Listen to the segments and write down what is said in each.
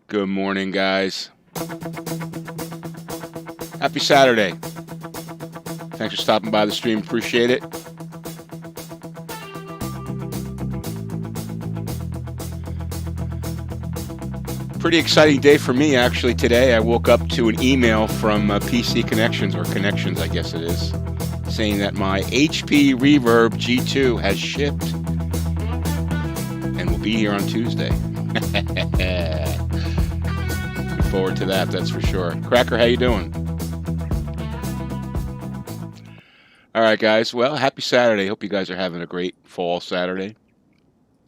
Good morning, guys. Happy Saturday. Thanks for stopping by the stream. Appreciate it. Pretty exciting day for me, actually, today. I woke up to an email from PC Connections, or Connections, I guess it is, saying that my HP Reverb G2 has shipped and will be here on Tuesday. Looking forward to that, that's for sure. Cracker, how you doing? All right, guys. Well, happy Saturday. Hope you guys are having a great fall Saturday.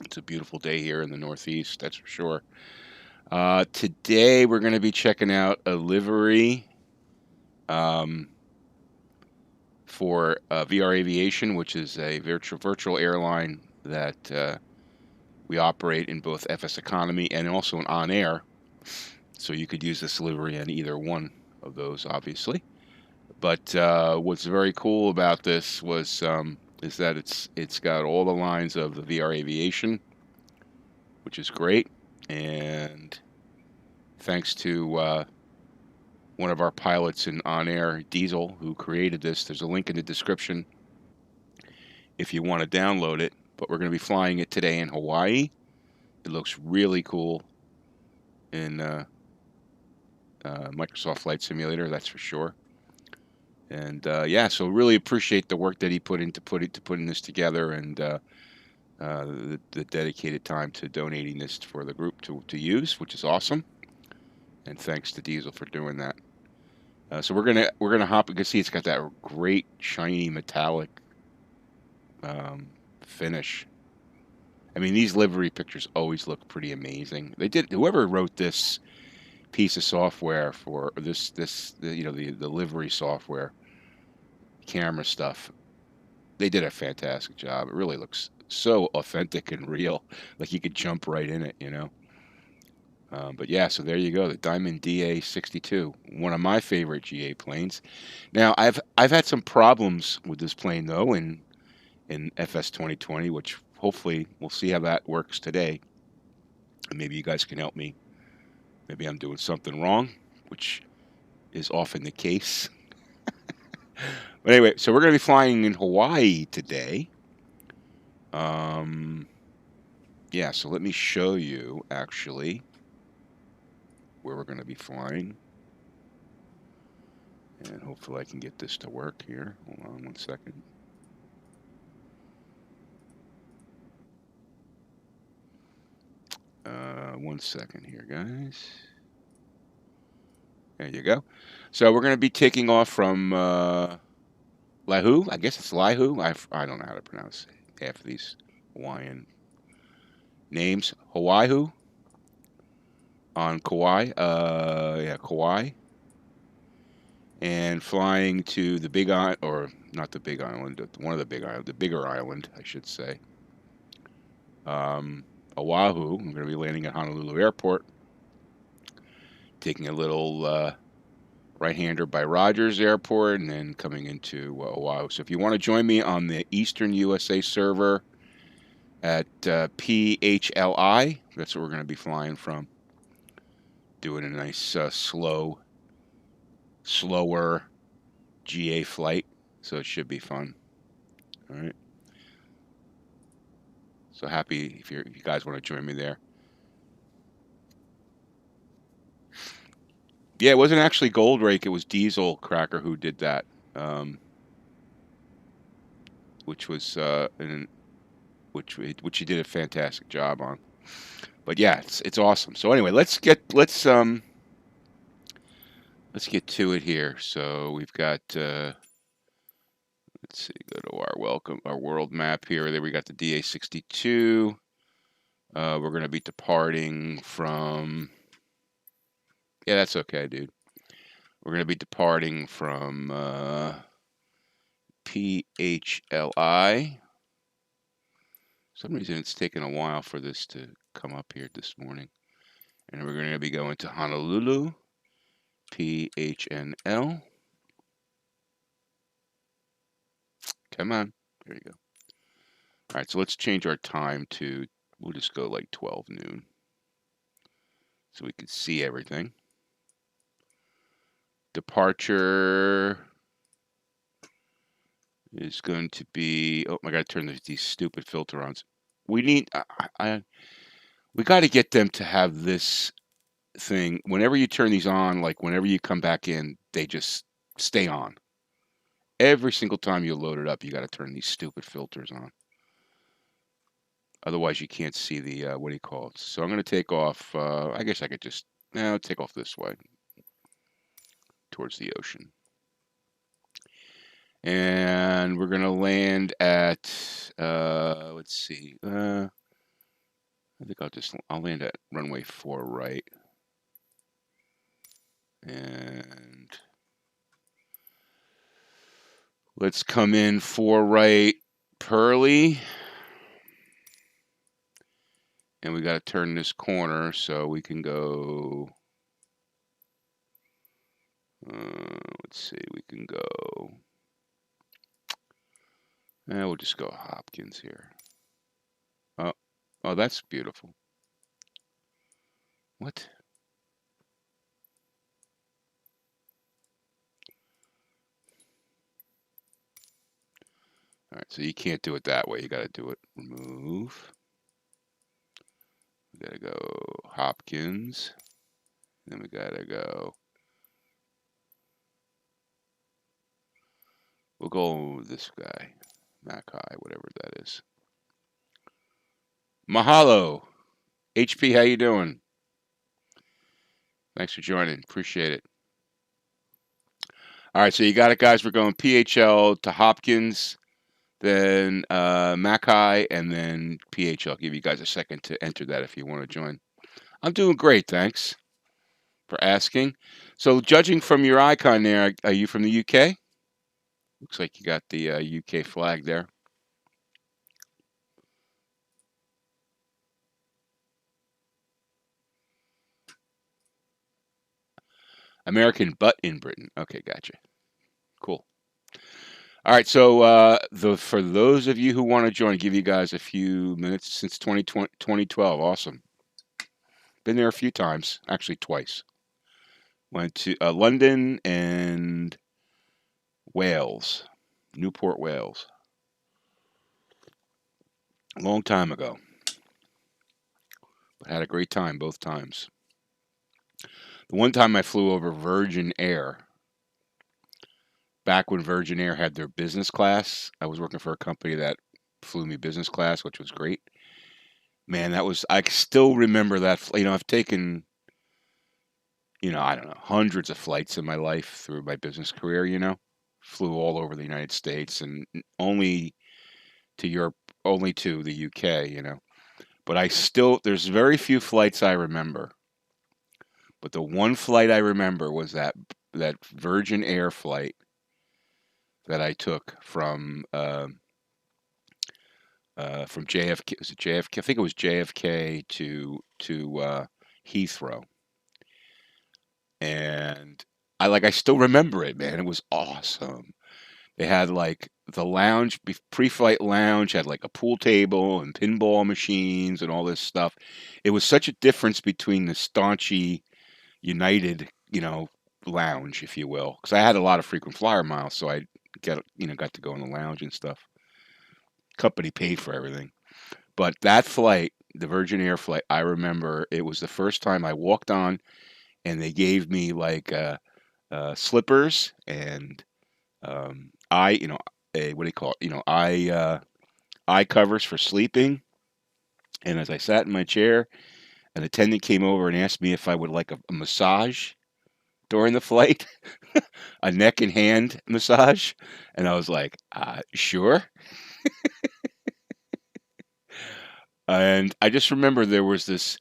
It's a beautiful day here in the Northeast, that's for sure. Today we're going to be checking out a livery for VR Aviation, which is a virtual airline that we operate in both FSEconomy and also in On Air. So you could use this livery on either one of those, obviously. But what's very cool about this is that it's got all the lines of the VR Aviation, which is great. And thanks to one of our pilots in On Air, Diesel, who created this, there's a link in the description if you want to download it. But we're going to be flying it today in Hawaii. It looks really cool in Microsoft Flight Simulator, that's for sure. And yeah, so really appreciate the work that he put into putting this together, and the dedicated time to donating this for the group to use, which is awesome. And thanks to Diesel for doing that. So we're gonna hop. You can see it's got that great shiny metallic finish. I mean, these livery pictures always look pretty amazing. Whoever wrote this piece of software for the livery software, camera stuff, they did a fantastic job. It really looks so authentic and real, like you could jump right in it, you know. But yeah, so there you go, the Diamond DA62, one of my favorite GA planes. Now, I've had some problems with this plane though in FS 2020, which hopefully we'll see how that works today. And maybe you guys can help me. Maybe I'm doing something wrong, which is often the case. But anyway, so we're going to be flying in Hawaii today. Yeah, so let me show you actually where we're going to be flying. And hopefully I can get this to work here. Hold on one second. One second here, guys. There you go. So we're going to be taking off from Lahu. I guess it's Lahu. I don't know how to pronounce half of these Hawaiian names. Hawaii on Kauai. Yeah, Kauai. And flying to the Big Island, or not the Big Island, one of the Big Island, the bigger island, I should say. Oahu. I'm going to be landing at Honolulu Airport, taking a little right-hander by Rogers Airport, and then coming into Oahu. So if you want to join me on the Eastern USA server at PHLI, that's where we're going to be flying from. Doing a nice slower GA flight, so it should be fun. All right. So happy if you guys want to join me there. Yeah, it wasn't actually Gold Rake. It was Diesel Cracker who did that, which was which he did a fantastic job on. But yeah, it's awesome. So anyway, let's get to it here. So we've got let's see, go to our world map here. There we got the DA62. We're going to be departing from. Yeah, that's okay, dude. We're going to be departing from PHLI. For some reason, it's taken a while for this to come up here this morning. And we're going to be going to Honolulu, PHNL. Come on. There you go. All right, so let's change our time to, we'll just go like 12 noon. so we can see everything. Departure is going to be, oh, I got to turn these stupid filter on. We need, we got to get them to have this thing. Whenever you turn these on, like whenever you come back in, they just stay on. Every single time you load it up, you got to turn these stupid filters on. Otherwise, you can't see the, what do you call it? So I'm going to take off, I guess I could just, take off this way towards the ocean. And we're going to land at, let's see, I think I'll land at runway 4 right. And let's come in 4 right, Pearly. And we got to turn this corner so we can go, let's see, we can go, we'll just go Hopkins here. Oh, that's beautiful. What? All right, so you can't do it that way. You got to do it. Remove. We got to go Hopkins. Then we got to go. We'll go this guy. Mackay, whatever that is. Mahalo. HP, how you doing? Thanks for joining. Appreciate it. All right, so you got it, guys. We're going PHL to Hopkins, then Mackay, and then PHL. I'll give you guys a second to enter that if you want to join. I'm doing great, thanks for asking. So judging from your icon there, are you from the UK? Looks like you got the UK flag there. American, but in Britain. Okay, gotcha. Cool. All right, so for those of you who want to join, give you guys a few minutes since 2012. Awesome. Been there a few times, actually twice. Went to London and Wales, Newport, Wales. A long time ago. But had a great time both times. The one time I flew over Virgin Air, back when Virgin Air had their business class. I was working for a company that flew me business class, which was great. Man, I still remember that. I've taken, I don't know, hundreds of flights in my life through my business career, flew all over the United States and only to Europe, only to the UK, But there's very few flights I remember. But the one flight I remember was that Virgin Air flight that I took from JFK. Was it JFK? I think it was JFK to Heathrow, and I still remember it, man. It was awesome. They had like the lounge, pre-flight lounge, had like a pool table and pinball machines and all this stuff. It was such a difference between the staunchy United, lounge, if you will, because I had a lot of frequent flyer miles, so I got to go in the lounge and stuff. Company paid for everything. But that flight, the Virgin Air flight, I remember it was the first time I walked on, and they gave me like slippers and what do you call it? Eye covers for sleeping. And as I sat in my chair, an attendant came over and asked me if I would like a massage during the flight, a neck and hand massage, and I was like, sure. And I just remember there was this.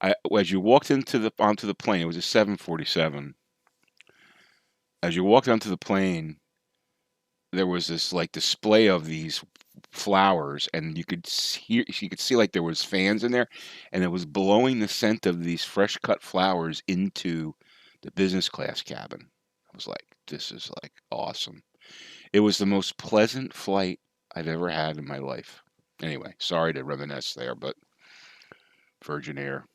As you walked onto the plane, it was a 747. As you walked onto the plane, there was this like display of these flowers, and you could see like there was fans in there, and it was blowing the scent of these fresh cut flowers into the business class cabin. I was like, this is like awesome. It was the most pleasant flight I've ever had in my life. Anyway, sorry to reminisce there, but Virgin Air,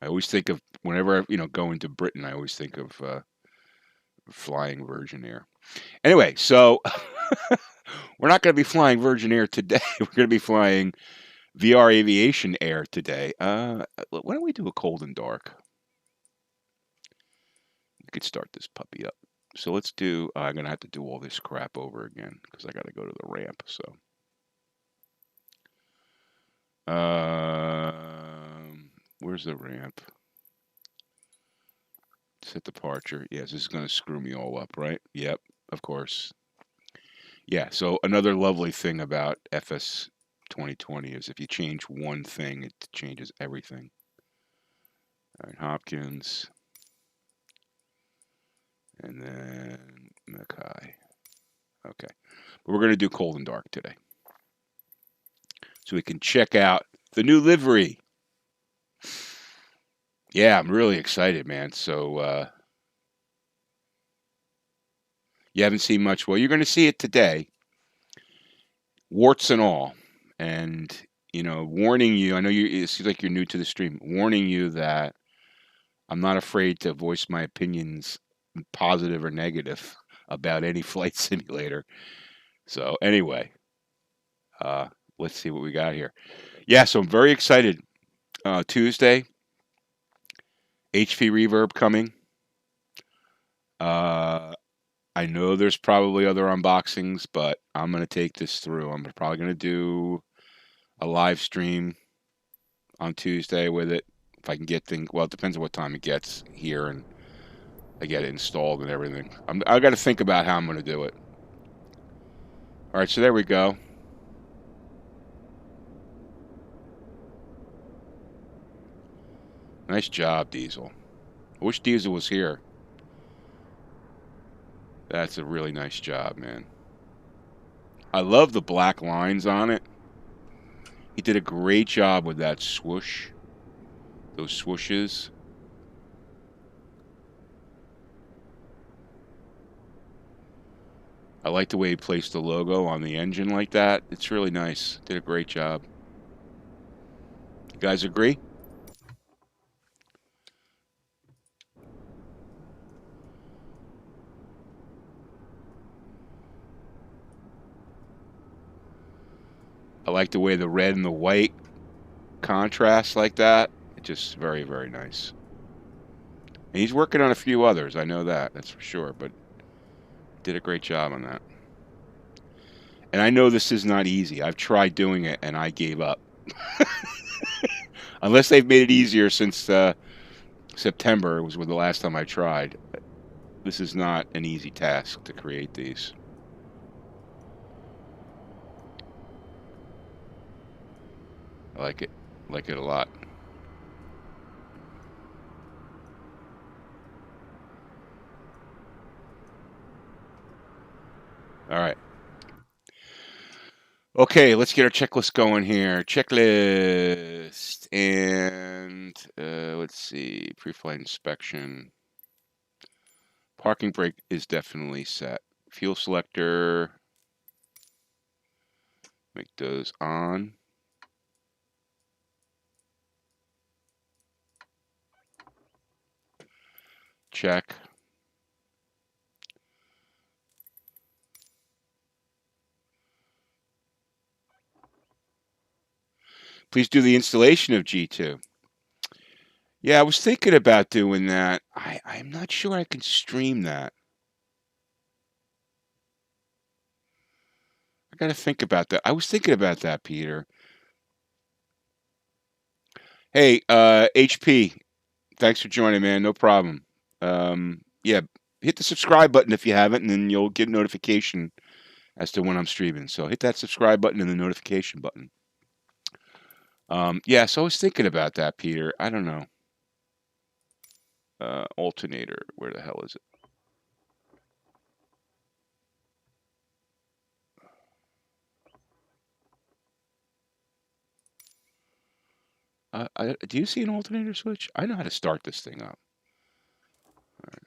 I always think of whenever going to Britain. I always think of flying Virgin Air. Anyway, so we're not going to be flying Virgin Air today. We're going to be flying VR Aviation Air today. Why don't we do a cold and dark? We could start this puppy up. So let's do. I'm going to have to do all this crap over again because I got to go to the ramp. So. Where's the ramp? Set departure. Yes, this is going to screw me all up, right? Yep, of course. Yeah, so another lovely thing about FS 2020 is if you change one thing, it changes everything. All right, Hopkins. And then Mackay. Okay. But we're going to do cold and dark today. So we can check out the new livery. Yeah, I'm really excited, man. So you haven't seen much. Well, you're going to see it today, warts and all. And, warning you, I know it seems like you're new to the stream, warning you that I'm not afraid to voice my opinions, positive or negative, about any flight simulator. So anyway, let's see what we got here. Yeah, so I'm very excited. Tuesday, HP Reverb coming. I know there's probably other unboxings, but I'm going to take this through. I'm probably going to do a live stream on Tuesday with it. If I can get things, well, it depends on what time it gets here and I get it installed and everything. I got to think about how I'm going to do it. All right, so there we go. Nice job, Diesel. I wish Diesel was here. That's a really nice job, man. I love the black lines on it. He did a great job with that swoosh. Those swooshes. I like the way he placed the logo on the engine like that. It's really nice. Did a great job. You guys agree? I like the way the red and the white contrast like that. It's just very, very nice. And he's working on a few others. I know that. That's for sure. But did a great job on that. And I know this is not easy. I've tried doing it and I gave up. Unless they've made it easier since September was the last time I tried. This is not an easy task to create these. I like it. Like it a lot. All right. Okay, let's get our checklist going here. Checklist. And let's see. Pre-flight inspection. Parking brake is definitely set. Fuel selector. Make those on. Check. Please do the installation of G2. Yeah, I was thinking about doing that. I'm not sure I can stream that. I got to think about that. I was thinking about that, Peter. Hey, HP, thanks for joining, man. No problem. Yeah, hit the subscribe button if you haven't, and then you'll get notification as to when I'm streaming. So hit that subscribe button and the notification button. Yeah, so I was thinking about that, Peter. I don't know. Alternator, where the hell is it? Do you see an alternator switch? I know how to start this thing up. All right.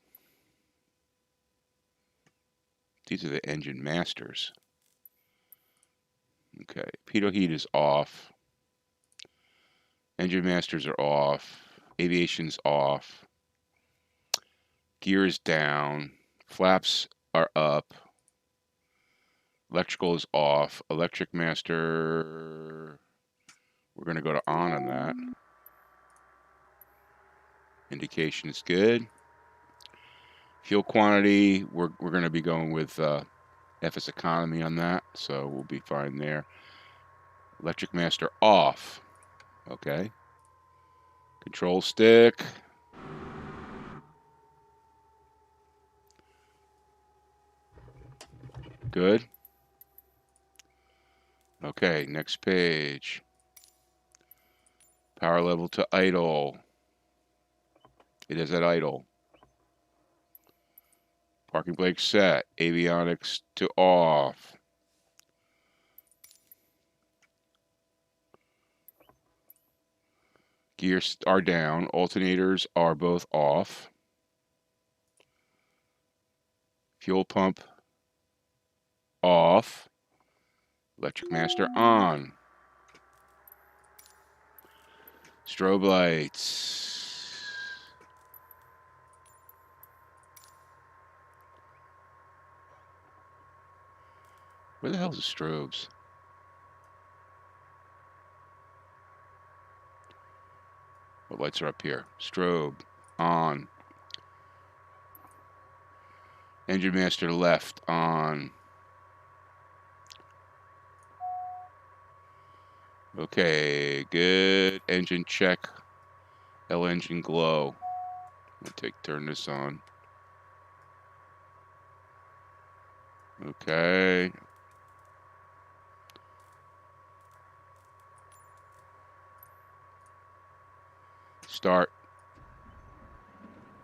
These are the engine masters. Okay, pitot heat is off. Engine masters are off. Aviation's off. Gear is down. Flaps are up. Electrical is off. Electric master, we're going to go to on that. Indication is good. Fuel quantity, we're going to be going with FSEconomy on that, so we'll be fine there. Electric master off. Okay. Control stick. Good. Okay, next page. Power level to idle. It is at idle. Parking brake set. Avionics to off. Gears are down. Alternators are both off. Fuel pump off. Electric master on. Strobe lights. Where the hell's the strobes? What lights are up here? Strobe on. Engine master left on. Okay, good. Engine check. L engine glow. I'll turn this on. Okay. Start.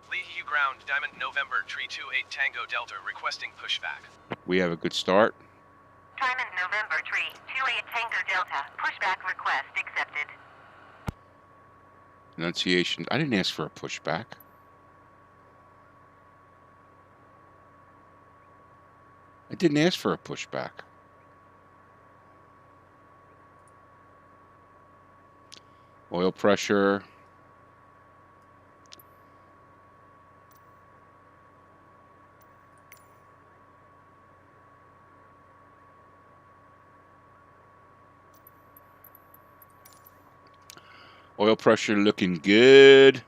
Leahy ground, Diamond November, Tree 28 Tango Delta, requesting pushback. We have a good start. Diamond November, Tree 28 Tango Delta, pushback request accepted. Enunciation. I didn't ask for a pushback. I didn't ask for a pushback. Oil pressure. Oil pressure looking good.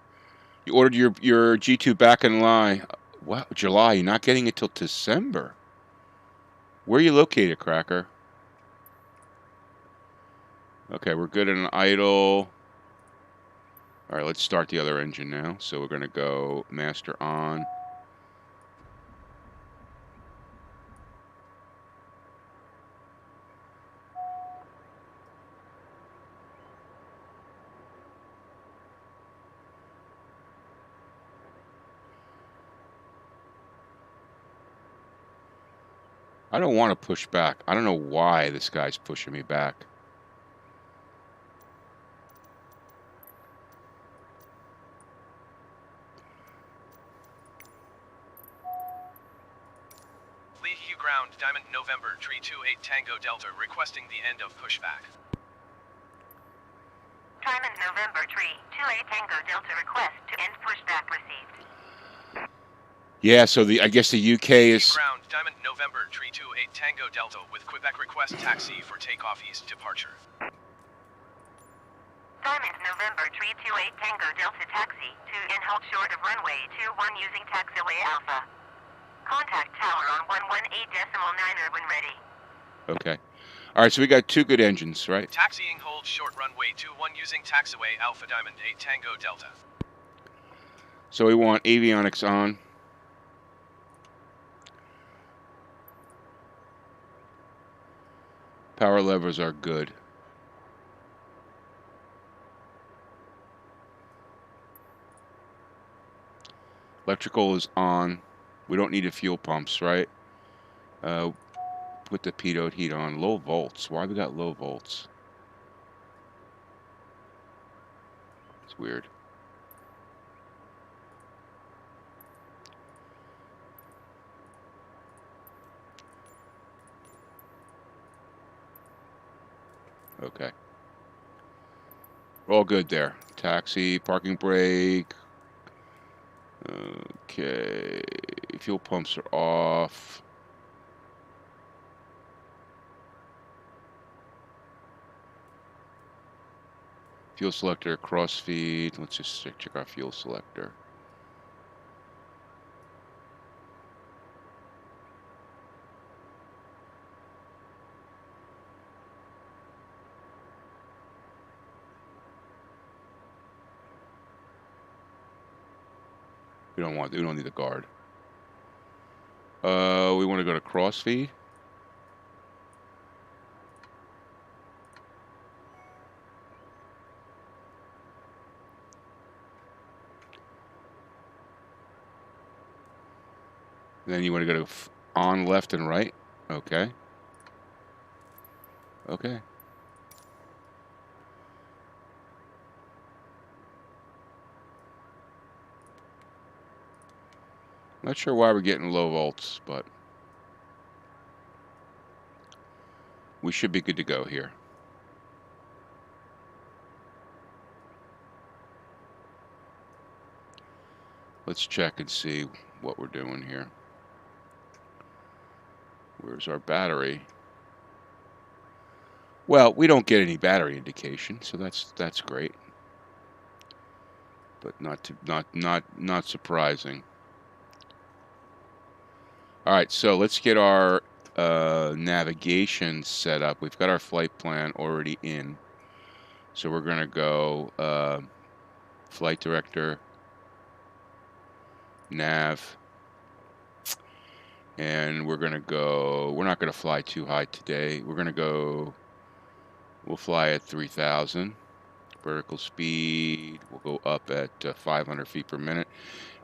You ordered your G2 back in line. Wow, July. You're not getting it till December. Where are you located, Cracker? Okay, we're good in idle. All right, let's start the other engine now. So we're going to go master on. I don't want to push back. I don't know why this guy's pushing me back. Leahy ground, Diamond November, Tree 28 Tango Delta, requesting the end of pushback. Diamond November, Tree 28 Tango Delta, request to end pushback received. Yeah, so I guess the UK is... Ground, Diamond November, Tree 28 Tango Delta, with Quebec request taxi for takeoff east departure. Diamond November, Tree 28 Tango Delta, taxi to and hold short of runway 21 using taxiway Alpha. Contact tower on 118.9 when ready. Okay. All right, so we got two good engines, right? Taxiing hold short runway 21 using taxiway Alpha Diamond 8 Tango Delta. So we want avionics on. Power levers are good. Electrical is on. We don't need a fuel pumps, right? Put the pitot heat on. Low volts. Why we got low volts? It's weird. Okay. We're all good there. taxi, parking brake. Okay, fuel pumps are off. Fuel selector, cross feed. Let's just check our fuel selector. We don't need the guard. We want to go to cross feed. Then you want to go to on, left, and right. Okay. Okay. Not sure why we're getting low volts, but we should be good to go here. Let's check and see what we're doing here. Where's our battery? Well, we don't get any battery indication, so that's great. But not surprising. All right, so let's get our navigation set up. We've got our flight plan already in. So we're going to go flight director, nav, and we're going to go, we're not going to fly too high today. We're going to go, we'll fly at 3,000. Vertical speed, we'll go up at 500 feet per minute.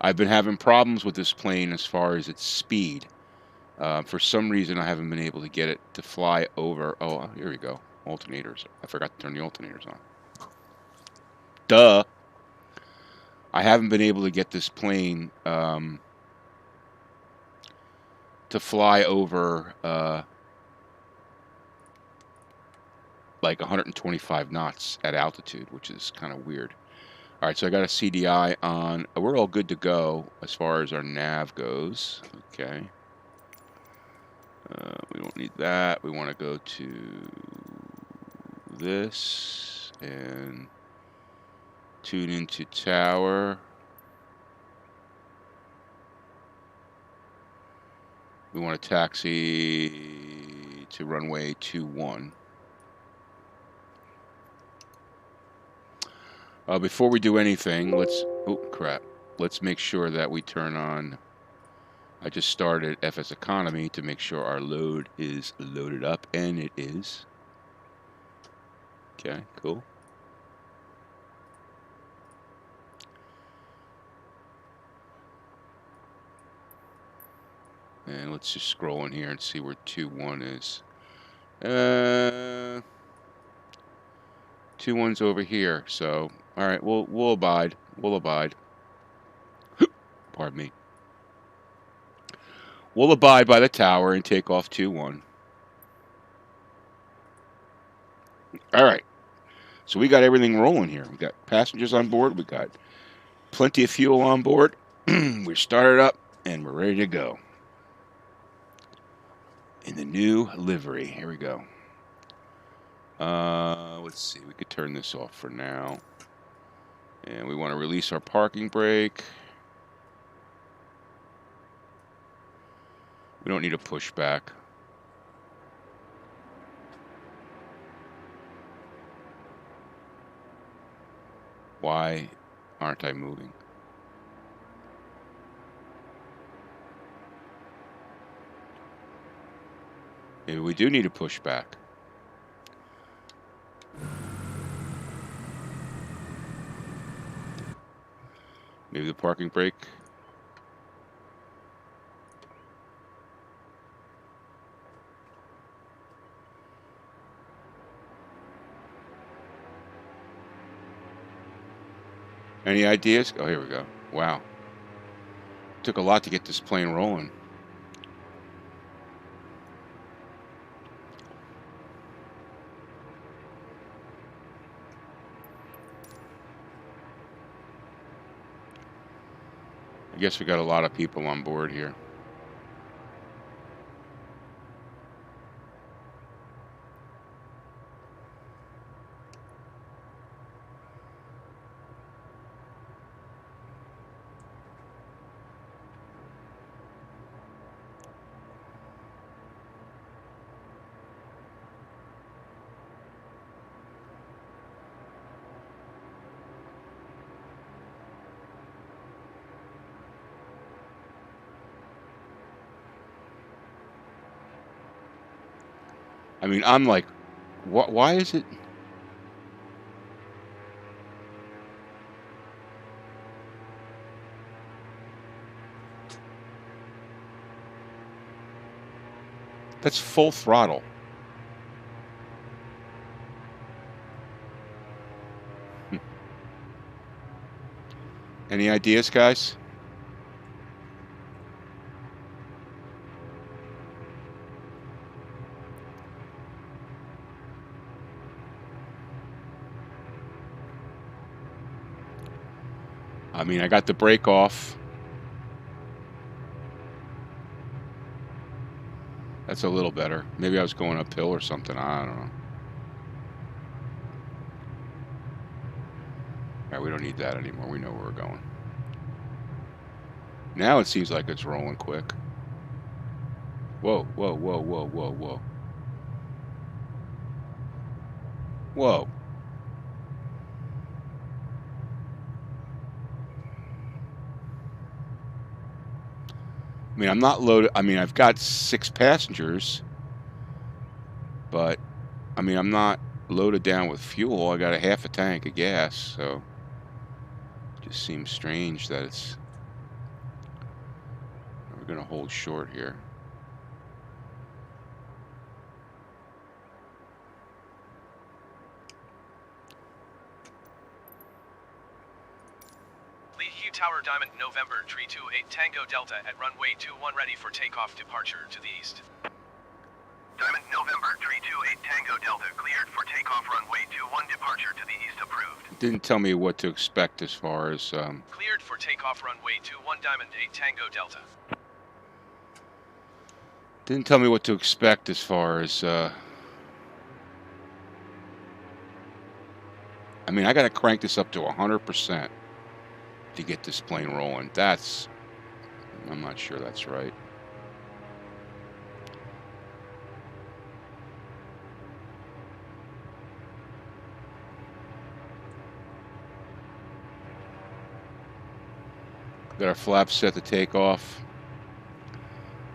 I've been having problems with this plane as far as its speed. For some reason, I haven't been able to get it to fly over. Oh, here we go. Alternators. I forgot to turn the alternators on. Duh. I haven't been able to get this plane to fly over like 125 knots at altitude, which is kind of weird. All right, so I got a CDI on. We're all good to go as far as our nav goes. Okay. We don't need that. We want to go to this and tune into tower. We want to taxi to runway 21. Before we do anything, let's make sure that we turn on. I just started FSEconomy to make sure our load is loaded up, and it is. Okay, cool. And let's just scroll in here and see where 2-1 is. 2-1's over here, so all right, we'll abide. We'll abide. Pardon me. We'll abide by the tower and take off 2-1. All right. So we got everything rolling here. We got passengers on board. We got plenty of fuel on board. We're started up and we're ready to go. In the new livery. Here we go. Let's see. We could turn this off for now. And we want to release our parking brake. We don't need a pushback. Why aren't I moving? Maybe we do need a pushback. Maybe the parking brake. Any ideas? Oh, here we go. Wow. Took a lot to get this plane rolling. guess we got a lot of people on board here. I mean, I'm like, why is it? That's full throttle. Any ideas, guys? I mean, I got the brake off. That's a little better. Maybe I was going uphill or something. I don't know. All right, we don't need that anymore. We know where we're going. Now it seems like it's rolling quick. Whoa, whoa, whoa, whoa, whoa, whoa. Whoa. I mean, I'm not loaded. I mean, I've got 6 passengers, but I mean, I'm not loaded down with fuel. I got a half a tank of gas, so it just seems strange that it's. We're going to hold short here. Tower Diamond November Tree 28 Tango Delta at runway 21 ready for takeoff departure to the east. Diamond November Tree 28 Tango Delta cleared for takeoff runway 21 departure to the east approved. Didn't tell me what to expect as far as cleared for takeoff runway 21 Diamond 8 Tango Delta. Didn't tell me what to expect as far as I mean, I got to crank this up to 100%. To get this plane rolling. I'm not sure that's right. Got our flaps set to take off.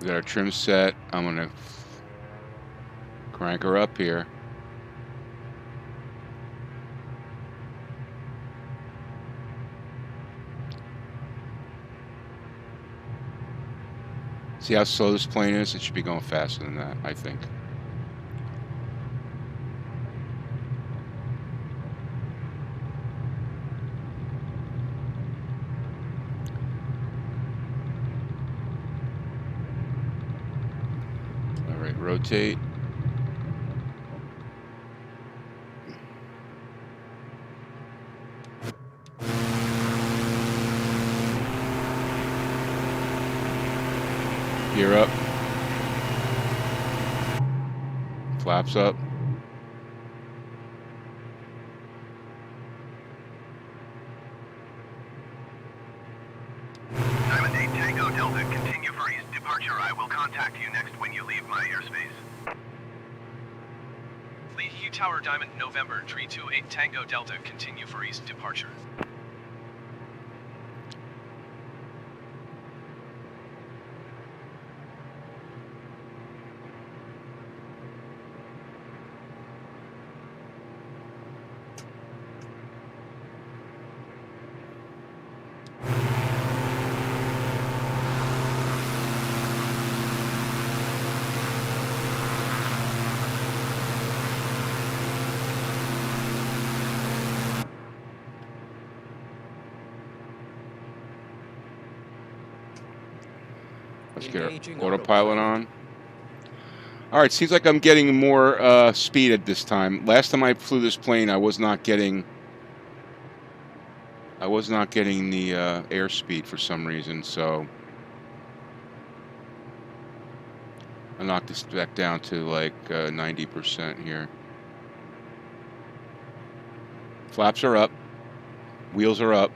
We got our trim set. I'm gonna crank her up here. See how slow this plane is? It should be going faster than that, I think. All right, rotate. Gear up. Flaps up. Diamond 8 Tango Delta, continue for east departure. I will contact you next when you leave my airspace. Lee Tower Diamond November Tree 28 Tango Delta, continue for east departure. Let's get our autopilot on. All right, seems like I'm getting more speed at this time. Last time I flew this plane, I was not getting I was not getting the airspeed for some reason, so I knocked this back down to like 90% here. Flaps are up. Wheels are up.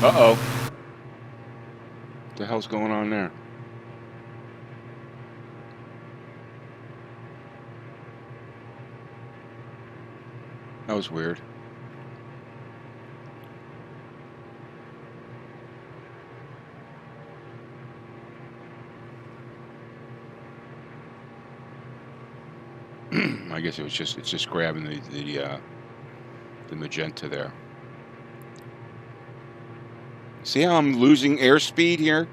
Uh-oh. What the hell's going on there? That was weird. I guess it's just grabbing the magenta there. See how I'm losing airspeed here?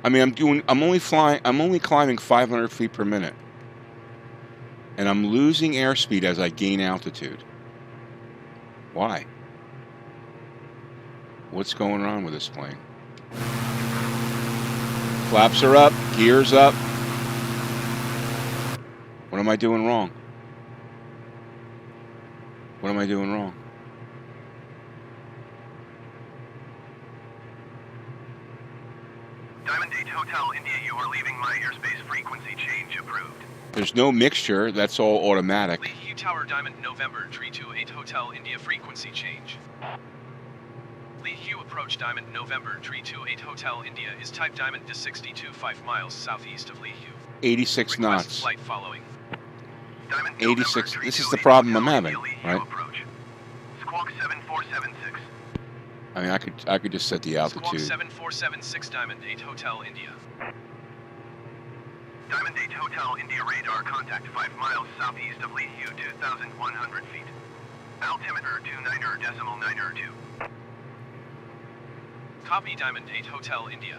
I mean, I'm only climbing 500 feet per minute. And I'm losing airspeed as I gain altitude. Why? What's going on with this plane? Flaps are up, gears up. What am I doing wrong? What am I doing wrong? Diamond 8 Hotel India, you are leaving my airspace. Frequency change approved. There's no mixture. That's all automatic. Lee Hugh Tower Diamond November 328 Hotel India frequency change. Lee Hugh approach Diamond November 328 Hotel India is type Diamond DA62 5 miles southeast of Lee Hugh. 86 Request knots. flight following. Diamond 86. November This is the 328 problem I'm Hotel having, India, Lee Hugh right? approach. Squawk 7476. I mean, I could just set the Squawk altitude. 7476 Diamond 8 Hotel India. Diamond 8 Hotel India radar contact 5 miles southeast of Lee Hugh, 2,100 feet. Altimeter 29.92. Copy Diamond 8 Hotel India.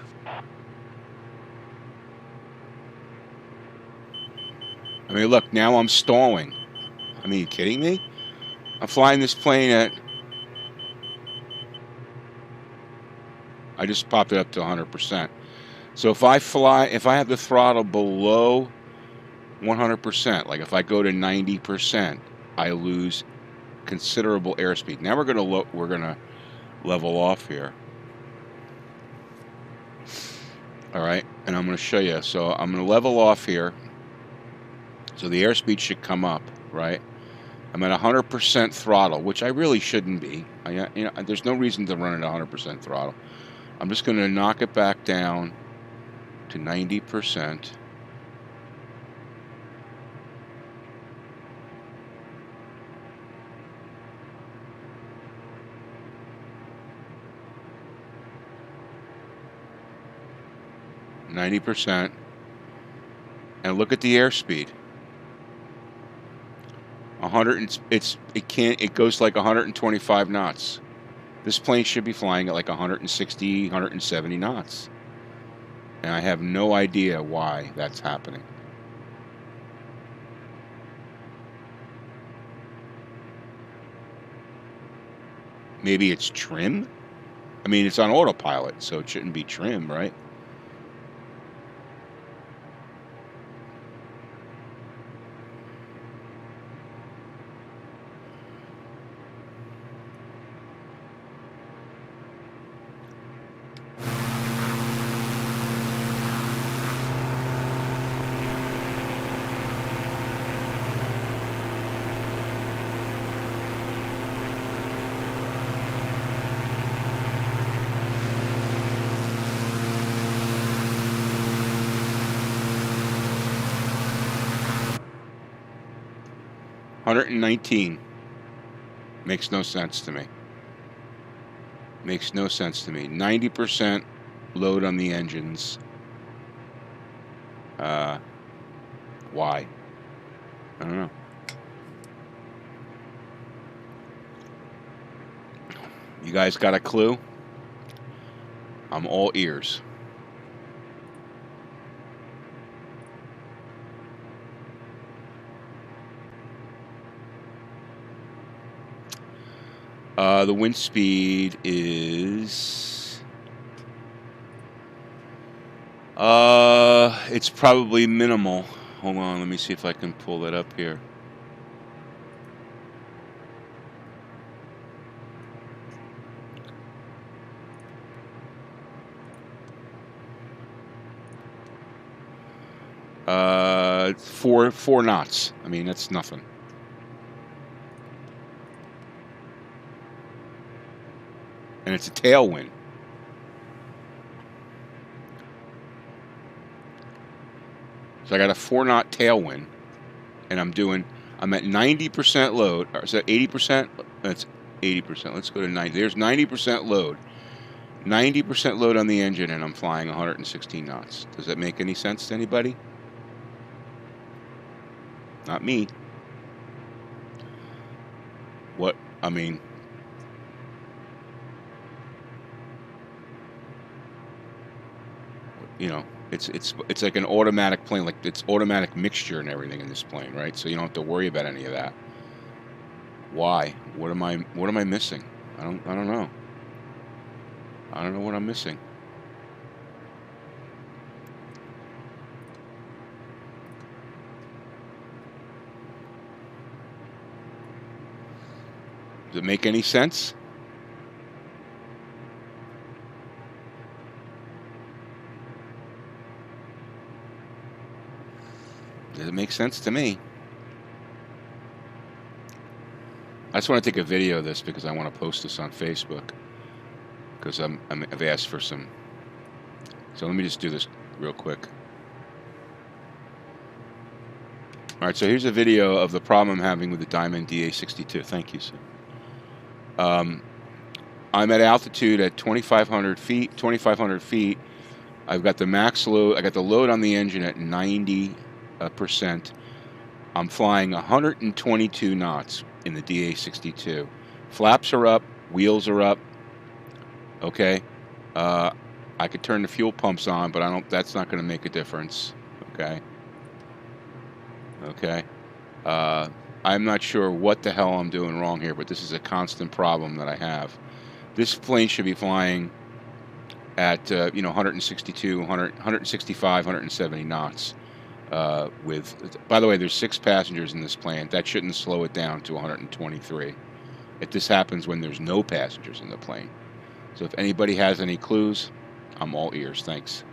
I mean, look, now I'm stalling. I mean, you kidding me? I'm flying this plane at... I just popped it up to 100%. So if I have the throttle below 100%, like if I go to 90%, I lose considerable airspeed. Now we're gonna level off here. All right, and I'm gonna show you. So I'm gonna level off here. So the airspeed should come up, right? I'm at 100% throttle, which I really shouldn't be. There's no reason to run at 100% throttle. I'm just gonna knock it back down to 90%. And look at the airspeed. 100. It goes like 125 knots. This plane should be flying at like 160, 170 knots. And I have no idea why that's happening. Maybe it's trim? I mean, it's on autopilot, so it shouldn't be trim, right? $119. Makes no sense to me. Makes no sense to me. 90% load on the engines. Why? I don't know. You guys got a clue? I'm all ears. The wind speed is... it's probably minimal. Hold on, let me see if I can pull that up here. Four knots. I mean, that's nothing. And it's a tailwind. So I got a 4-knot tailwind, and I'm at 90% load. Or is that 80%? That's 80%. Let's go to 90. There's 90% load. 90% load on the engine, and I'm flying 116 knots. Does that make any sense to anybody? Not me. What? I mean... You know, it's like an automatic plane, like it's automatic mixture and everything in this plane, right? So you don't have to worry about any of that. Why? What am I missing? I don't know. I don't know what I'm missing. Does it make any sense? Does it make sense to me? I just want to take a video of this because I want to post this on Facebook. Because I've asked for some. So let me just do this real quick. All right, so here's a video of the problem I'm having with the Diamond DA62. Thank you, sir. I'm at altitude at 2,500 feet. 2,500 feet. I've got the max load. I got the load on the engine at 90%. I'm flying 122 knots in the DA62. Flaps are up. Wheels are up. Okay. I could turn the fuel pumps on, but that's not going to make a difference. Okay. Okay. I'm not sure what the hell I'm doing wrong here, but this is a constant problem that I have. This plane should be flying at 162, 165, 170 knots. By the way, there's 6 passengers in this plane. That shouldn't slow it down to 123. If this happens when there's no passengers in the plane. So if anybody has any clues, I'm all ears. Thanks.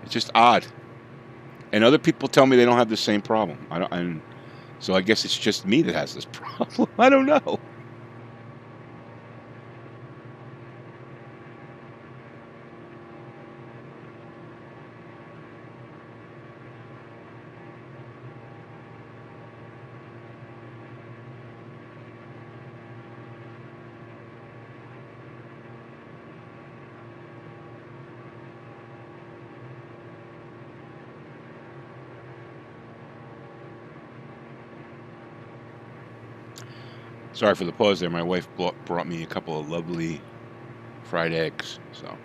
It's just odd. And other people tell me they don't have the same problem. So I guess it's just me that has this problem. I don't know. Sorry for the pause there. My wife brought me a couple of lovely fried eggs. So,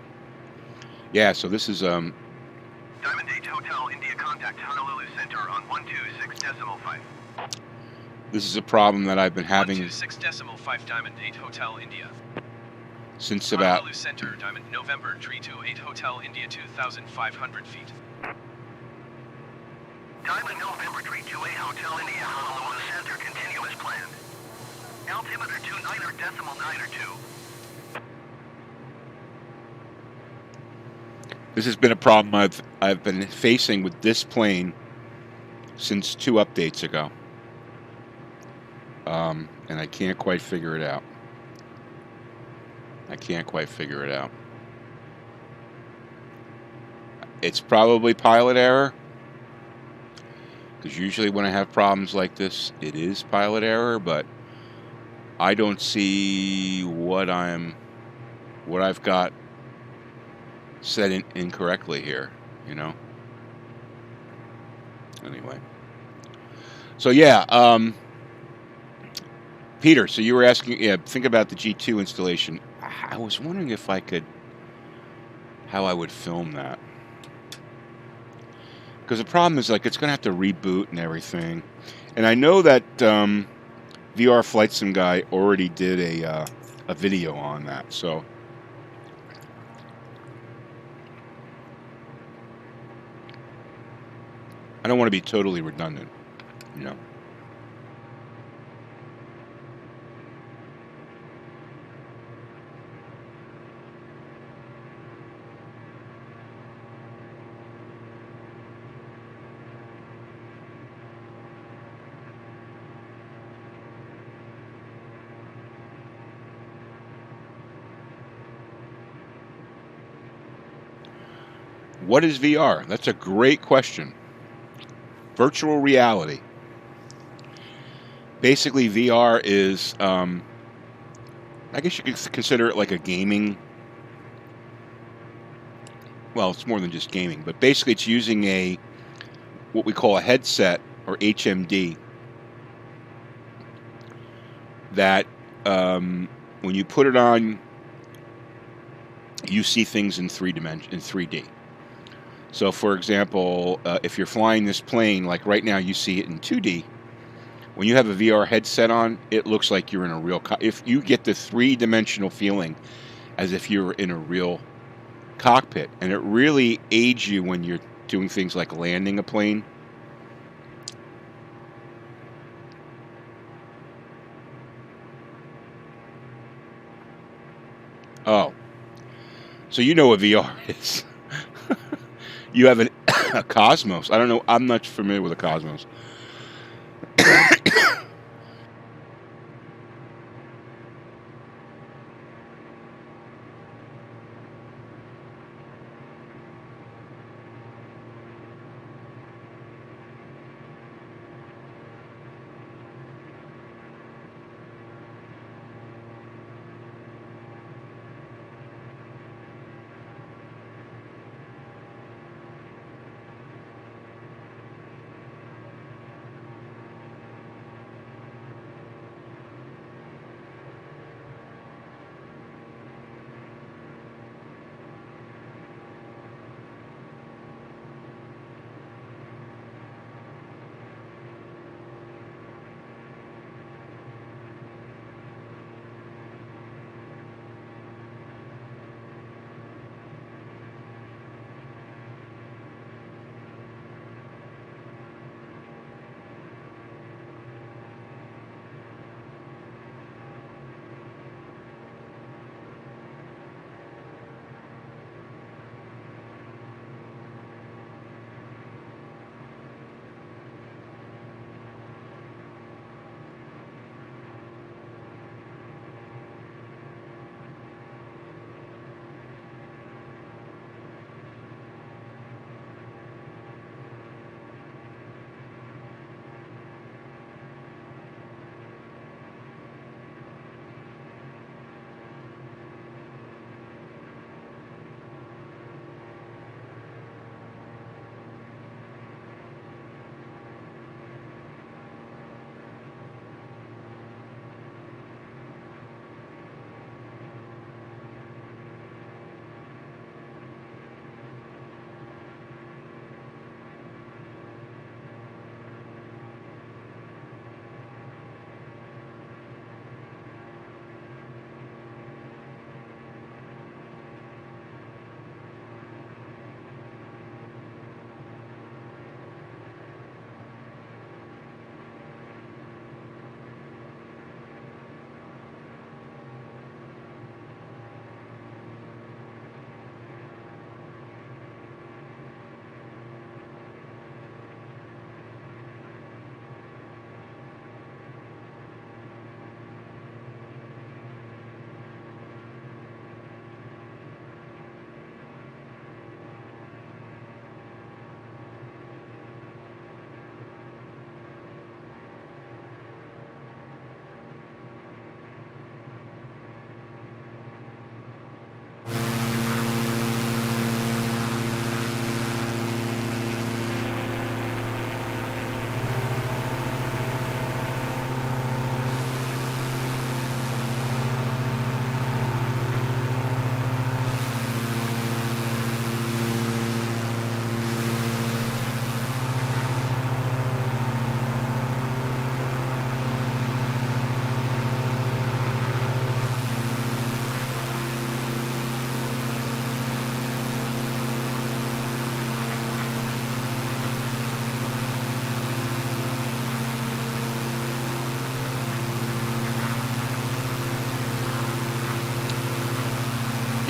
yeah. So this is Diamond 8 Hotel India contact Honolulu Center on 126.5. This is a problem that I've been having 126.5 Diamond 8 Hotel India. Since about Honolulu Center, Diamond November 328 Hotel India 2,500 feet. Diamond November 328 Hotel India Honolulu Center continuous planned. Altimeter 29.92. This has been a problem I've been facing with this plane since 2 updates ago, and I can't quite figure it out. It's probably pilot error, because usually when I have problems like this, it is pilot error, but I don't see what I've got set incorrectly here, you know. Anyway, so yeah, Peter. So you were asking, yeah, think about the G2 installation. I was wondering if I could, how I would film that. Because the problem is, like, it's going to have to reboot and everything. And I know that VR Flight Sim guy already did a video on that. So I don't want to be totally redundant, you know. What is VR? That's a great question. Virtual reality. Basically, VR is, I guess you could consider it like a gaming. Well, it's more than just gaming, but basically it's using what we call a headset, or HMD, that when you put it on, you see things in 3D. So, for example, if you're flying this plane, like right now, you see it in 2D. When you have a VR headset on, it looks like you're in a real. If you get the three-dimensional feeling, as if you were in a real cockpit, and it really aids you when you're doing things like landing a plane. Oh, so you know what VR is. You have a Cosmos. I don't know. I'm not familiar with a Cosmos.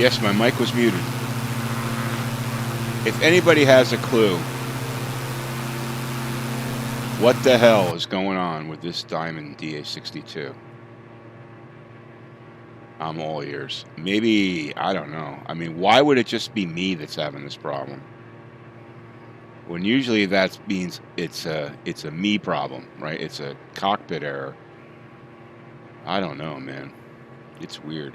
Yes, my mic was muted. If anybody has a clue what the hell is going on with this Diamond DA62, I'm all ears. Maybe, I don't know. I mean, why would it just be me that's having this problem? When usually that means it's a me problem, right? It's a cockpit error. I don't know, man. It's weird.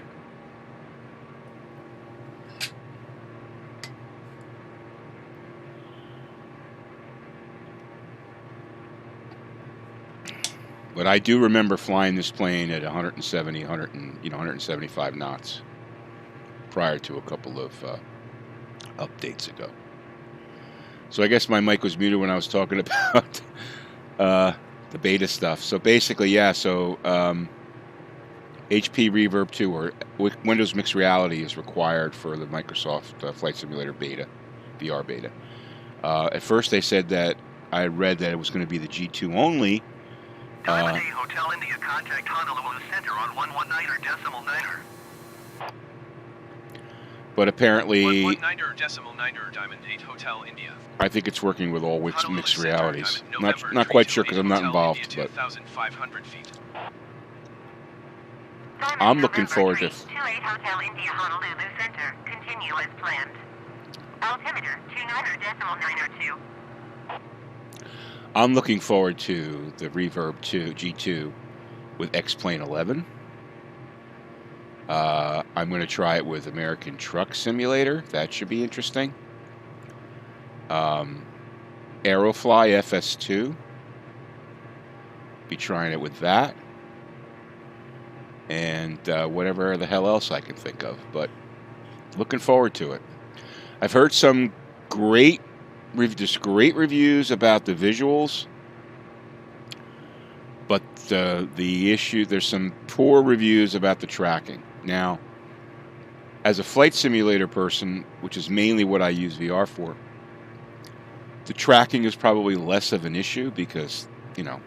But I do remember flying this plane at 175 knots prior to a couple of updates ago. So I guess my mic was muted when I was talking about the beta stuff. So basically, yeah, so HP Reverb 2 or Windows Mixed Reality is required for the Microsoft Flight Simulator beta, VR beta. At first they said that, I read that it was going to be the G2 only. Diamond 8 Hotel India, contact Honolulu Center on 119.9. But apparently, 119.9 Diamond 8 Hotel India. I think it's working with all mixed Center, realities. Diamond, Not quite sure 328 because I'm not Hotel involved, India, but 2,500 feet. Diamond I'm looking November forward to 328 Hotel India Honolulu Center. Continue as planned. Altimeter 29.902. I'm looking forward to the Reverb 2 G2 with X-Plane 11. I'm going to try it with American Truck Simulator. That should be interesting. Aerofly FS2. Be trying it with that. And whatever the hell else I can think of. But looking forward to it. I've heard some great reviews about the visuals. But the issue, there's some poor reviews about the tracking. Now, as a flight simulator person, which is mainly what I use VR for, the tracking is probably less of an issue because, you know,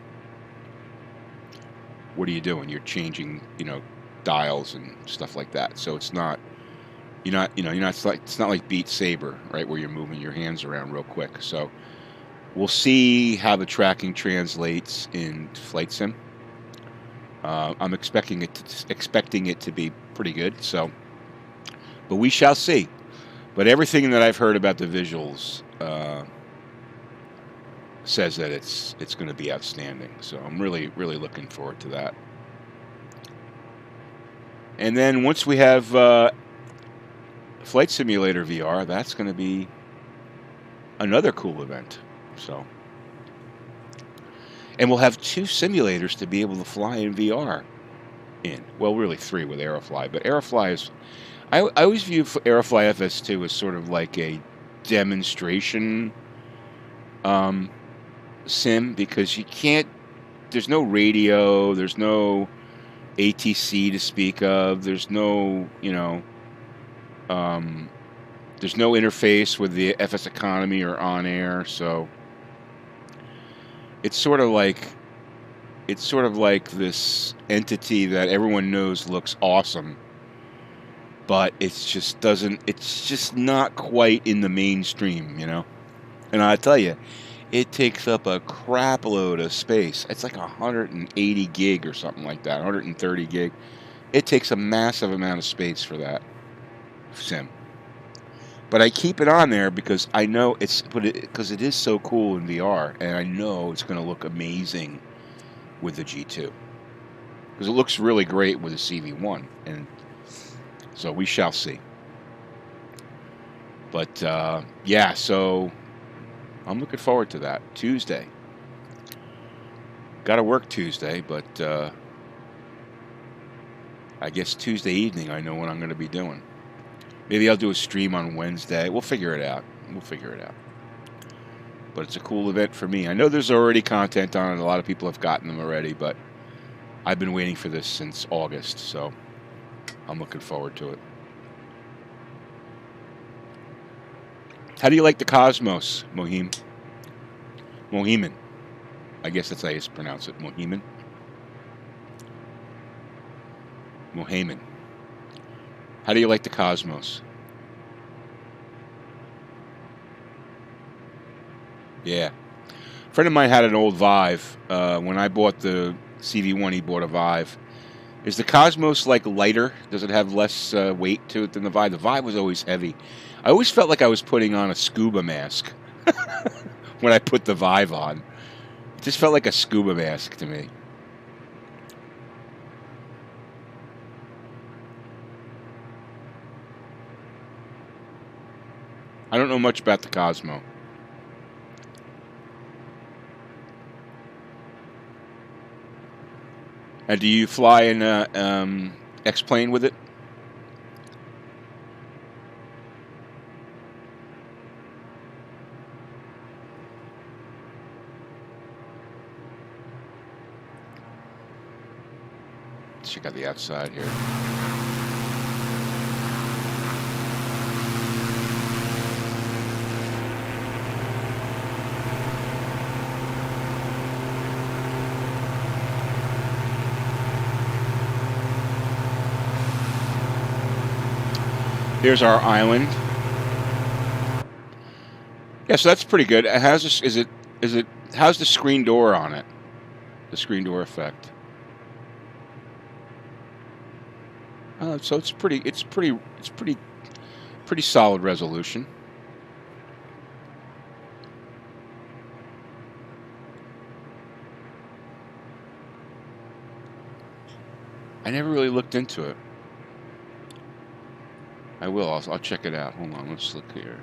what are you doing? You're changing, you know, dials and stuff like that. So it's not, it's not like Beat Saber, right, where you're moving your hands around real quick. So we'll see how the tracking translates in flight sim. I'm expecting it to be pretty good. So, but we shall see. But everything that I've heard about the visuals says that it's going to be outstanding. So I'm really looking forward to that. And then once we have Flight Simulator VR, that's going to be another cool event. So. And we'll have 2 simulators to be able to fly in VR in. Well, really 3 with Aerofly. But Aerofly is... I always view Aerofly FS2 as sort of like a demonstration sim because you can't... There's no radio. There's no ATC to speak of. There's no, you know... there's no interface with the FSEconomy or on air, so... It's sort of like this entity that everyone knows looks awesome, but it's just not quite in the mainstream, you know? And I tell you, it takes up a crap load of space. It's like 180 gig or something like that, 130 gig. It takes a massive amount of space for that sim. But I keep it on there because I know because it is so cool in VR, and I know it's going to look amazing with the G2 because it looks really great with the CV1, and so we shall see. But yeah, so I'm looking forward to that Tuesday. Got to work Tuesday, but I guess Tuesday evening I know what I'm going to be doing. Maybe I'll do a stream on Wednesday. We'll figure it out. But it's a cool event for me. I know there's already content on it. A lot of people have gotten them already, but I've been waiting for this since August, so I'm looking forward to it. How do you like the Cosmos, Mohiman? I guess that's how you pronounce it, Mohiman. How do you like the Cosmos? Yeah. A friend of mine had an old Vive. When I bought the CV1, he bought a Vive. Is the Cosmos like lighter? Does it have less weight to it than the Vive? The Vive was always heavy. I always felt like I was putting on a scuba mask when I put the Vive on. It just felt like a scuba mask to me. I don't know much about the Cosmo. And do you fly in a X-plane with it? Let's check out the outside here. Here's our island. Yeah, so that's pretty good. How's this? Is it? How's the screen door on it? The screen door effect. So it's pretty solid resolution. I never really looked into it. I will. I'll check it out. Hold on. Let's look here.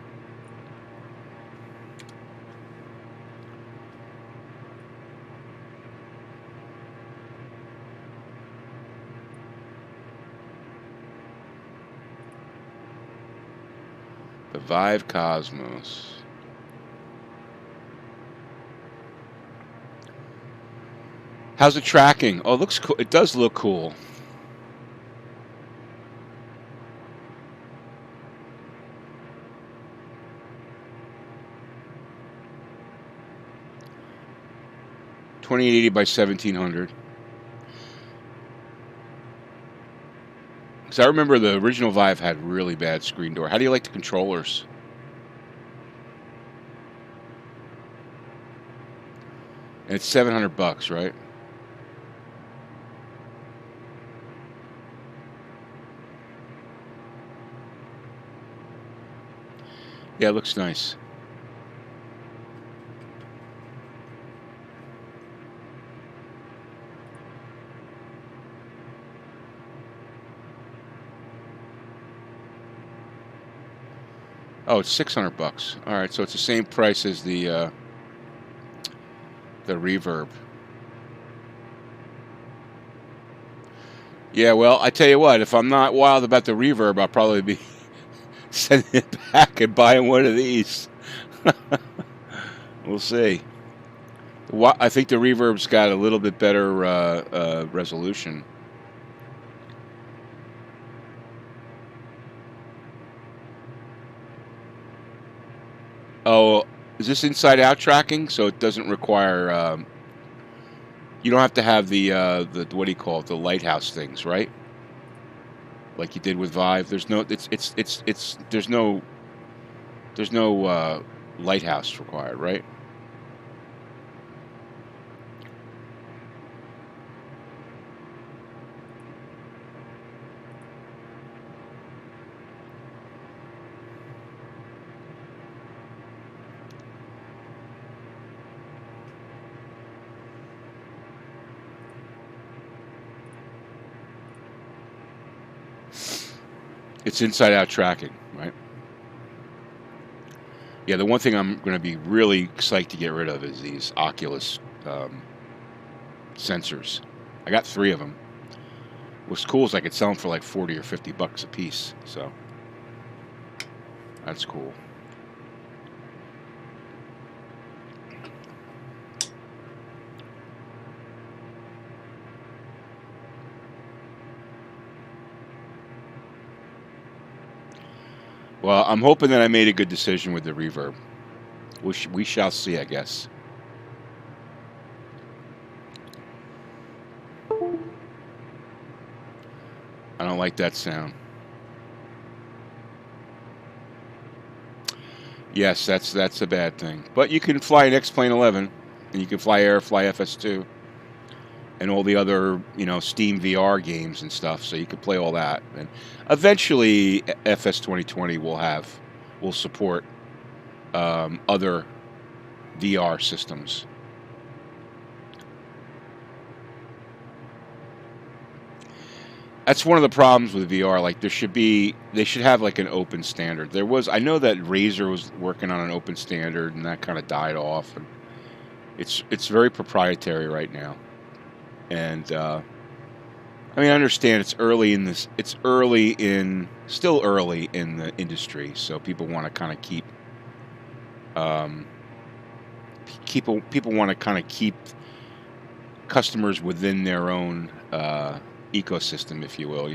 The Vive Cosmos. How's it tracking? Oh, it looks cool. It does look cool. $2880 by 1700. Because I remember the original Vive had really bad screen door. How do you like the controllers? And it's $700, right? Yeah, it looks nice. Oh, it's $600. All right, so it's the same price as the Reverb. Yeah, well, I tell you what, if I'm not wild about the Reverb, I'll probably be sending it back and buying one of these. We'll see. I think the Reverb's got a little bit better resolution. Oh, is this inside-out tracking? So it doesn't require. You don't have to have the what do you call it? The lighthouse things, right? Like you did with Vive. There's no. There's no lighthouse required, right? It's inside-out tracking, right? Yeah, the one thing I'm going to be really psyched to get rid of is these Oculus sensors. I got 3 of them. What's cool is I could sell them for like $40 or $50 a piece. So that's cool. Well, I'm hoping that I made a good decision with the Reverb. We shall see, I guess. I don't like that sound. Yes, that's a bad thing. But you can fly an X-Plane 11, and you can fly FSE2, and all the other, Steam VR games and stuff. So you can play all that. And eventually, FS 2020 will support other VR systems. That's one of the problems with VR. Like they should have like an open standard. I know that Razer was working on an open standard, and that kind of died off. And it's very proprietary right now. And I understand it's still early in the industry, so people want to kind of people want to kind of keep customers within their own ecosystem, if you will,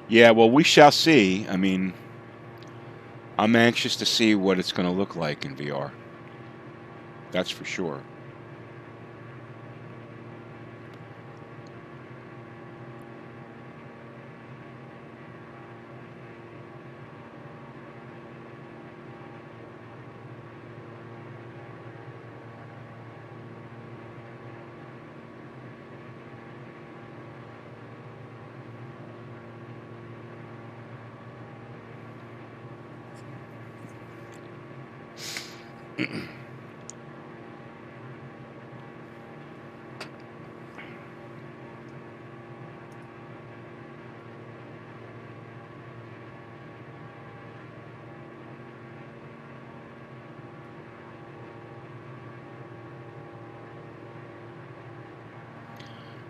Yeah, well, we shall see. I'm anxious to see what it's going to look like in VR. That's for sure.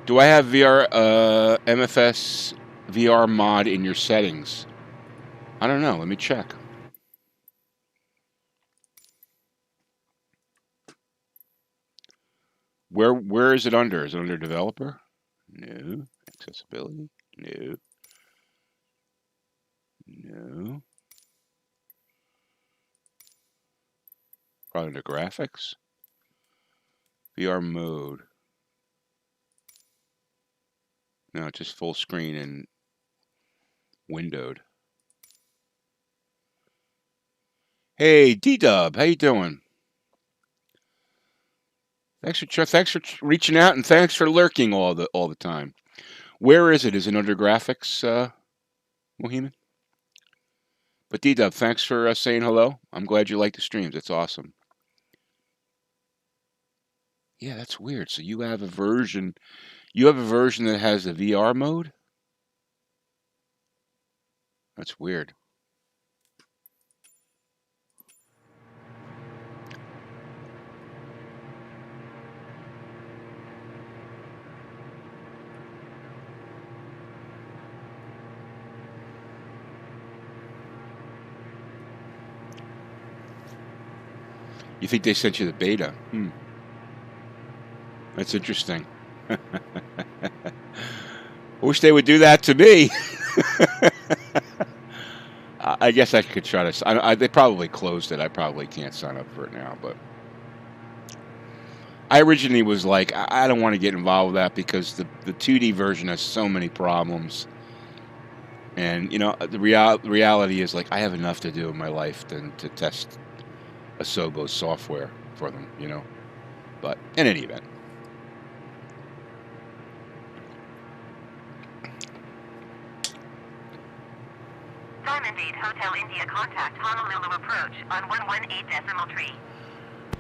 Do I have MFS VR mod in your settings? I don't know. Let me check. Where is it under? Is it under developer? No. Accessibility? No. No. Probably under graphics. VR mode. No, just full screen and windowed. Hey, D-Dub, how you doing? Thanks for reaching out, and thanks for lurking all the time. Where is it? Is it under graphics, Mohiman? But D-Dub, thanks for saying hello. I'm glad you like the streams. It's awesome. Yeah, that's weird. So you have a version that has the VR mode? That's weird. You think they sent you the beta? That's interesting. I wish they would do that to me. I guess I could try to. They probably closed it. I probably can't sign up for it now. But I originally was like, I don't want to get involved with that because the 2D version has so many problems. And the reality is, like, I have enough to do in my life than to test Asobo software for them. But in any event. Diamond 8 Hotel India, contact Honolulu approach on 118.3.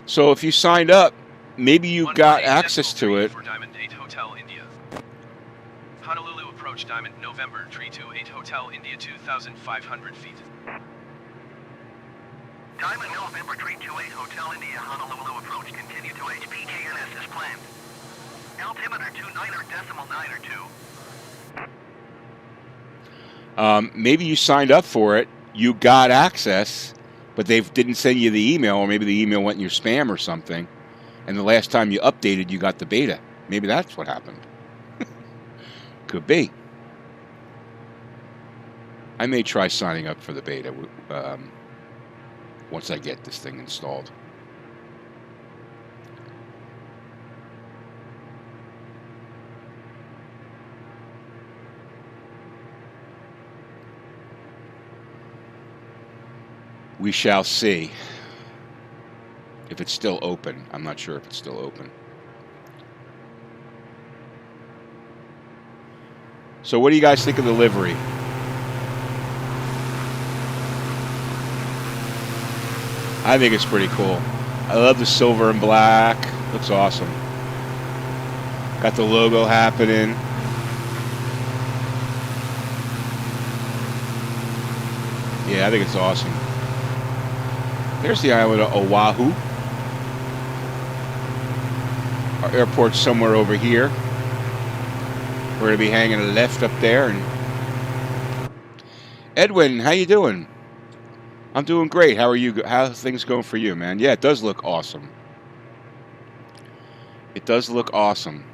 So if you signed up, maybe you got access to it. For Diamond 8 Hotel India. Honolulu approach Diamond November 328 Hotel India 2,500 feet. Diamond November 328 Hotel India Honolulu approach. Continue to HPKNS as planned. Altimeter 29.92. Maybe you signed up for it, you got access, but they didn't send you the email, or maybe the email went in your spam or something, and the last time you updated, you got the beta. Maybe that's what happened. Could be. I may try signing up for the beta once I get this thing installed. We shall see if it's still open. I'm not sure if it's still open. So what do you guys think of the livery? I think it's pretty cool. I love the silver and black. Looks awesome. Got the logo happening. Yeah, I think it's awesome. There's the island of Oahu. Our airport's somewhere over here. We're going to be hanging a left up there. And Edwin, how you doing? I'm doing great. How are you? How's things going for you, man? Yeah, it does look awesome. It does look awesome.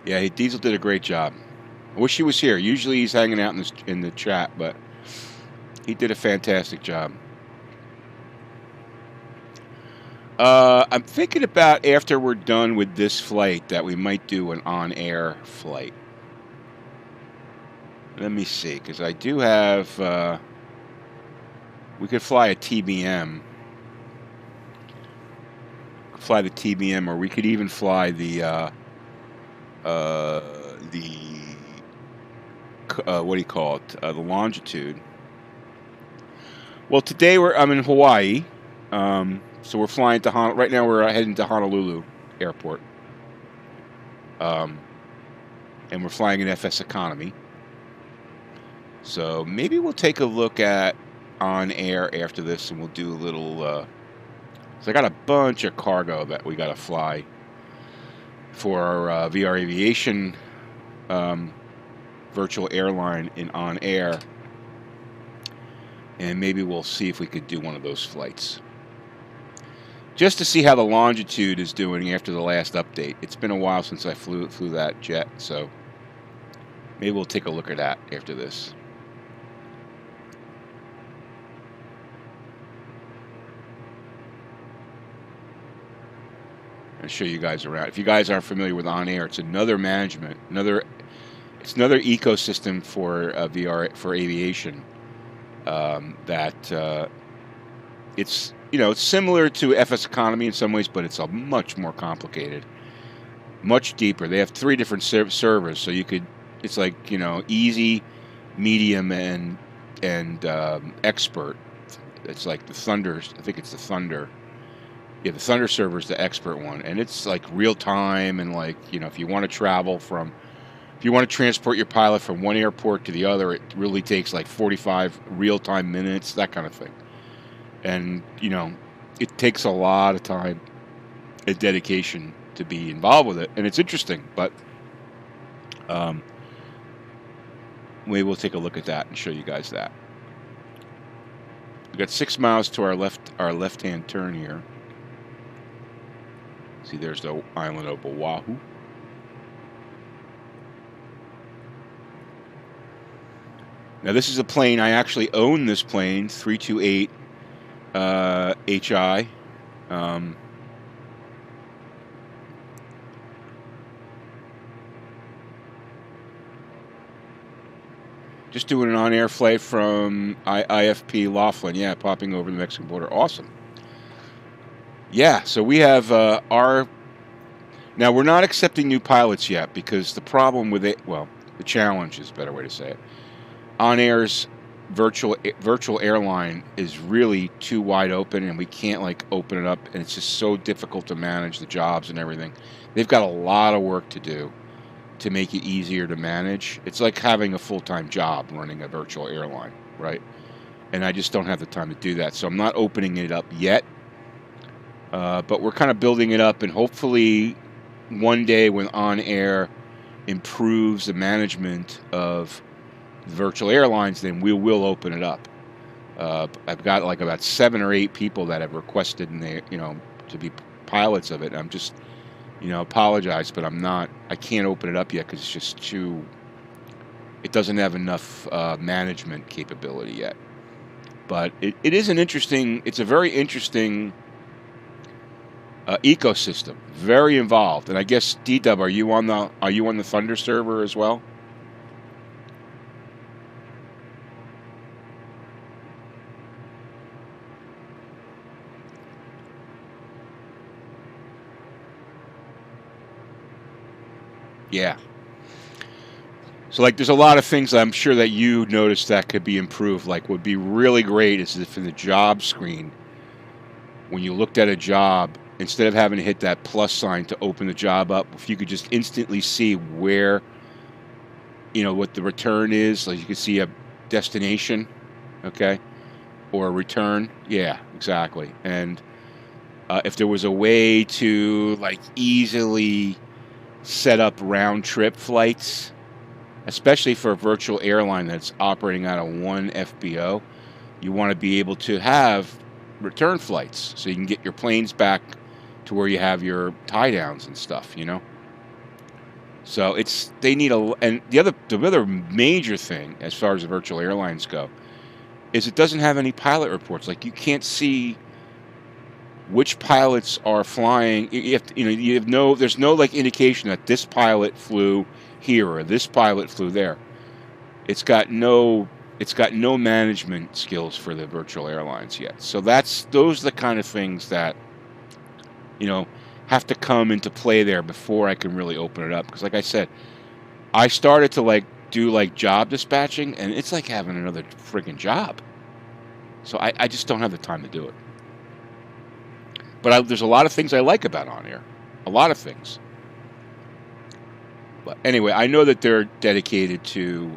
Yeah, Diesel did a great job. I wish he was here. Usually he's hanging out in the chat, but he did a fantastic job. I'm thinking about after we're done with this flight that we might do an on-air flight. Let me see, because I do have... we could fly a TBM. Fly the TBM, or we could even fly the what do you call it? The longitude. Well, today I'm in Hawaii, so we're flying to right now. We're heading to Honolulu Airport, and we're flying in FSEconomy. So maybe we'll take a look at on air after this, and we'll do a little. So I got a bunch of cargo that we got to fly for our VR Aviation virtual airline in on air, and maybe we'll see if we could do one of those flights just to see how the longitude is doing after the last update. It's been a while since I flew that jet, so maybe we'll take a look at that after this. I'll show you guys around. If you guys aren't familiar with on air, it's another management, it's another ecosystem for VR for aviation. It's it's similar to FSEconomy in some ways, but it's a much more complicated, much deeper. They have 3 different servers, so you could. It's like easy, medium, and expert. It's like the Thunder. I think it's the Thunder. Yeah, the Thunder server is the expert one, and it's like real time, and like if you want to if you want to transport your pilot from one airport to the other, it really takes like 45 real-time minutes, that kind of thing. And it takes a lot of time and dedication to be involved with it, and it's interesting. But maybe we'll take a look at that and show you guys that. We got 6 miles to our left-hand turn here. See, there's the island of Oahu. Now, this is a plane. I actually own this plane, 328 HI. Just doing an on-air flight from IFP Laughlin. Yeah, popping over the Mexican border. Awesome. Yeah, so we have now we're not accepting new pilots yet because the problem with it, well, the challenge is a better way to say it. On air's virtual airline is really too wide open, and we can't like open it up, and it's just so difficult to manage the jobs and everything. They've got a lot of work to do to make it easier to manage. It's like having a full-time job running a virtual airline, right? And I just don't have the time to do that, so I'm not opening it up yet. But we're kind of building it up, and hopefully one day when on air improves the management of virtual airlines, then we will open it up. I've got like about 7 or 8 people that have requested, and they, to be pilots of it. I'm just, apologize, but I can't open it up yet because it's just it doesn't have enough management capability yet. But it is an interesting, it's a very interesting ecosystem, very involved. And I guess D-Dub, are you on the Thunder server as well? Yeah. So like there's a lot of things I'm sure that you noticed that could be improved. Like would be really great is if in the job screen, when you looked at a job, instead of having to hit that plus sign to open the job up, if you could just instantly see where, what the return is, like you could see a destination, okay, or a return. Yeah, exactly. And if there was a way to like easily set up round trip flights, especially for a virtual airline that's operating out of one FBO, you want to be able to have return flights so you can get your planes back to where you have your tie downs and stuff, So they need and the other major thing as far as the virtual airlines go is it doesn't have any pilot reports. Like you can't see which pilots are flying. There's no like indication that this pilot flew here or this pilot flew there. It's got no management skills for the virtual airlines yet. So those are the kind of things that have to come into play there before I can really open it up. Because like I said, I started to do job dispatching, and it's like having another freaking job. So I just don't have the time to do it. But there's a lot of things I like about On Air. A lot of things. But anyway, I know that they're dedicated to,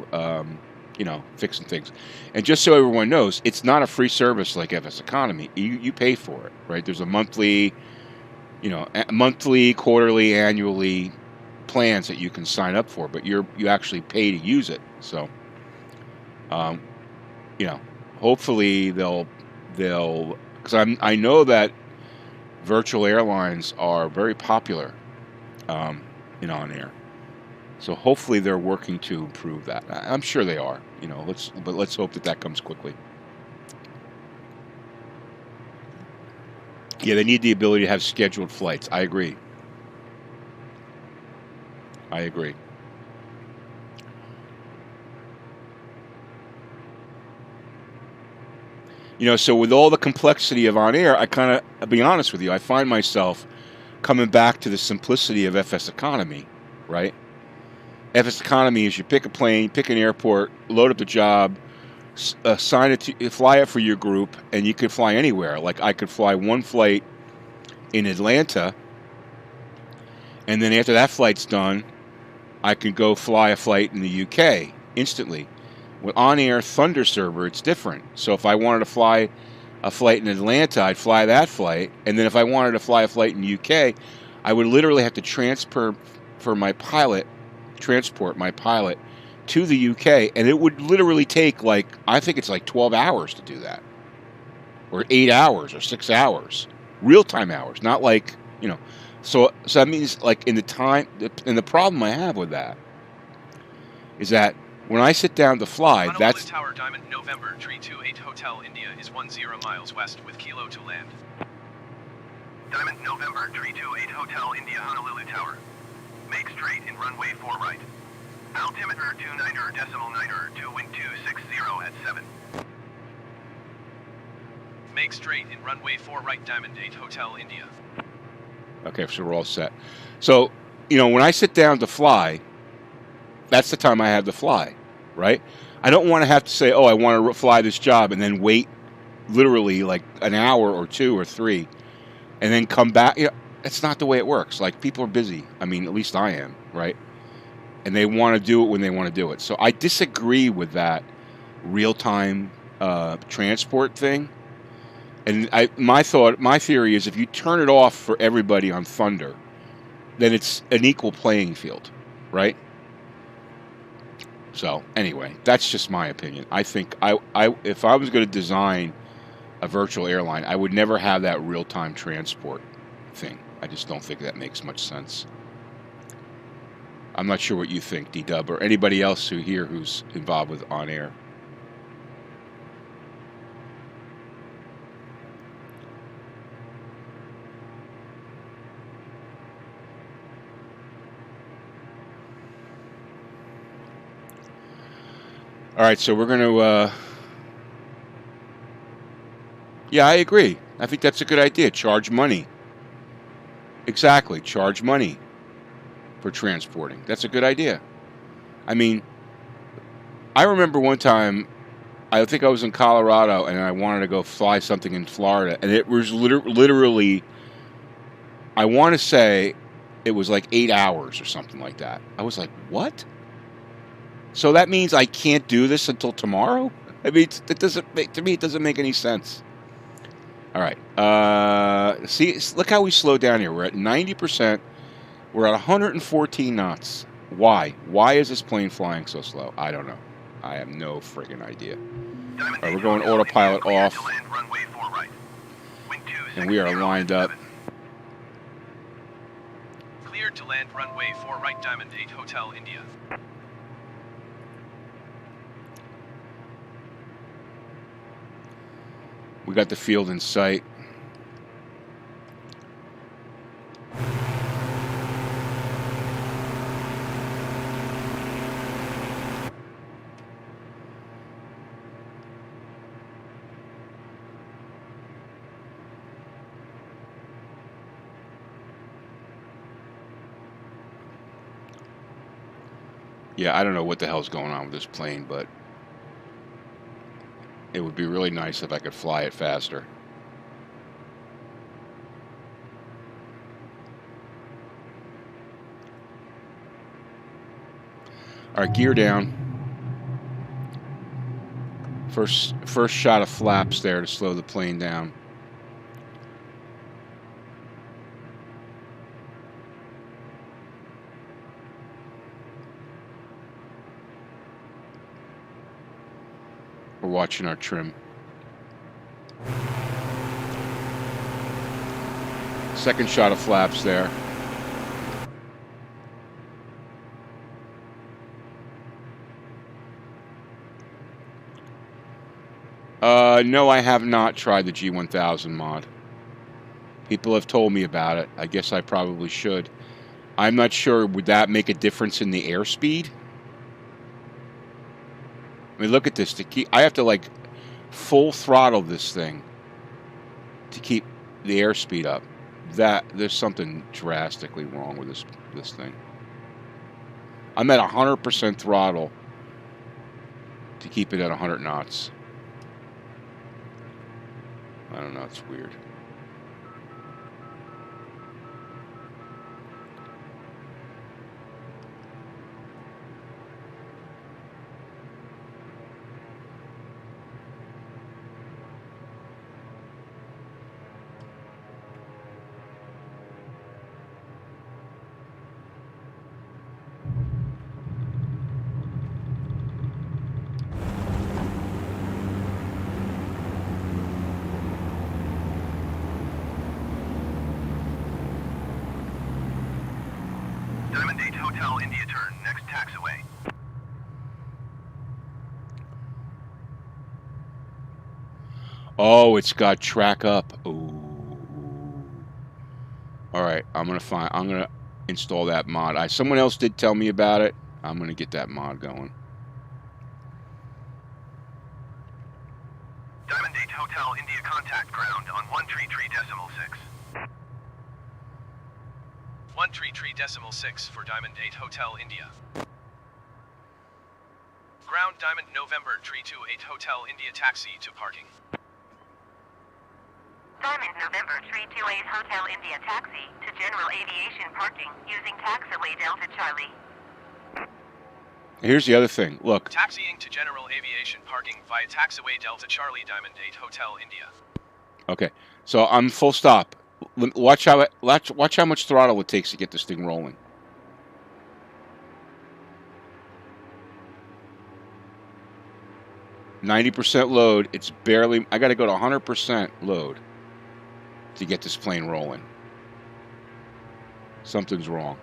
fixing things. And just so everyone knows, it's not a free service like FSEconomy. You pay for it, right? There's a monthly, quarterly, annually plans that you can sign up for, but you actually pay to use it. So, hopefully they'll, because I know that virtual airlines are very popular in On Air. So hopefully they're working to improve that. I'm sure they are, but let's hope that comes quickly. Yeah, they need the ability to have scheduled flights. I agree. So with all the complexity of On Air, I'll be honest with you, I find myself coming back to the simplicity of FSEconomy, right? FSEconomy is you pick a plane, pick an airport, load up the job, assign it to, fly it for your group, and you could fly anywhere. Like I could fly one flight in Atlanta, and then after that flight's done, I could go fly a flight in the UK instantly. With On Air Thunder server, it's different. So if I wanted to fly a flight in Atlanta, I'd fly that flight, and then if I wanted to fly a flight in the UK, I would literally have to transport my pilot to the UK, and it would literally take I think it's 12 hours to do that, or 8 hours or 6 hours, real-time hours, not so that means in the time, and the problem I have with that is that when I sit down to fly, Honolulu that's Tower Diamond November 328 Hotel India is 10 miles west with Kilo to land. Diamond November 328 Hotel India Honolulu Tower. Make straight in runway 4 right. Altimeter 29.9 to wind 260 at 7. Make straight in runway 4 right Diamond 8 Hotel India. okay, so we're all set. So, when I sit down to fly, that's the time I have to fly, right? I don't want to have to say, oh, I want to fly this job and then wait literally an hour or 2 or 3 and then come back. That's not the way it works. People are busy. I mean, at least I am, right? And they want to do it when they want to do it. So I disagree with that real-time transport thing. And my theory is if you turn it off for everybody on Thunder, then it's an equal playing field, right? So anyway, that's just my opinion. I think if I was going to design a virtual airline, I would never have that real-time transport thing. I just don't think that makes much sense. I'm not sure what you think, D-Dub, or anybody else who's involved with On Air. All right, so we're going to... yeah, I agree. I think that's a good idea. Charge money. Exactly. Charge money for transporting. That's a good idea. I mean, I remember one time, I think I was in Colorado, and I wanted to go fly something in Florida, and it was literally, I want to say, it was like 8 hours or something like that. I was like, what? So that means I can't do this until tomorrow? I mean, it doesn't make, to me, it doesn't make any sense. All right. See, look how we slowed down here. We're at 90%. We're at 114 knots. Why? Why is this plane flying so slow? I don't know. I have no friggin' idea. All right, we're going autopilot off. And we are lined up. Cleared to land runway 4 right, Diamond 8 Hotel India. We got the field in sight. Yeah, I don't know what the hell's going on with this plane, but it would be really nice if I could fly it faster. All right, gear down. First shot of flaps there to slow the plane down. We're watching our trim. Second shot of flaps there. No, I have not tried the G1000 mod. People have told me about it. I guess I probably should. I'm not sure, would that make a difference in the airspeed? I mean, look at this. I have to like full throttle this thing to keep the airspeed up. There's something drastically wrong with this thing. I'm at 100% throttle to keep it at 100 knots. I don't know, it's weird. Diamond 8 Hotel India turn, next taxiway. Oh, it's got track up. Ooh. All right, I'm gonna install that mod. Someone else did tell me about it. I'm gonna get that mod going. Diamond 8 Hotel India contact ground on 133.6. 133.6 for Diamond 8 Hotel India. Ground Diamond November 328 Hotel India taxi to parking. Diamond November 328 Hotel India taxi to General Aviation parking using taxiway Delta Charlie. Here's the other thing. Look. Taxiing to General Aviation parking via taxiway Delta Charlie Diamond 8 Hotel India. Okay, so I'm full stop. Watch how much throttle it takes to get this thing rolling. %90 load. It's barely. I got to go to 100% load to get this plane rolling. Something's wrong.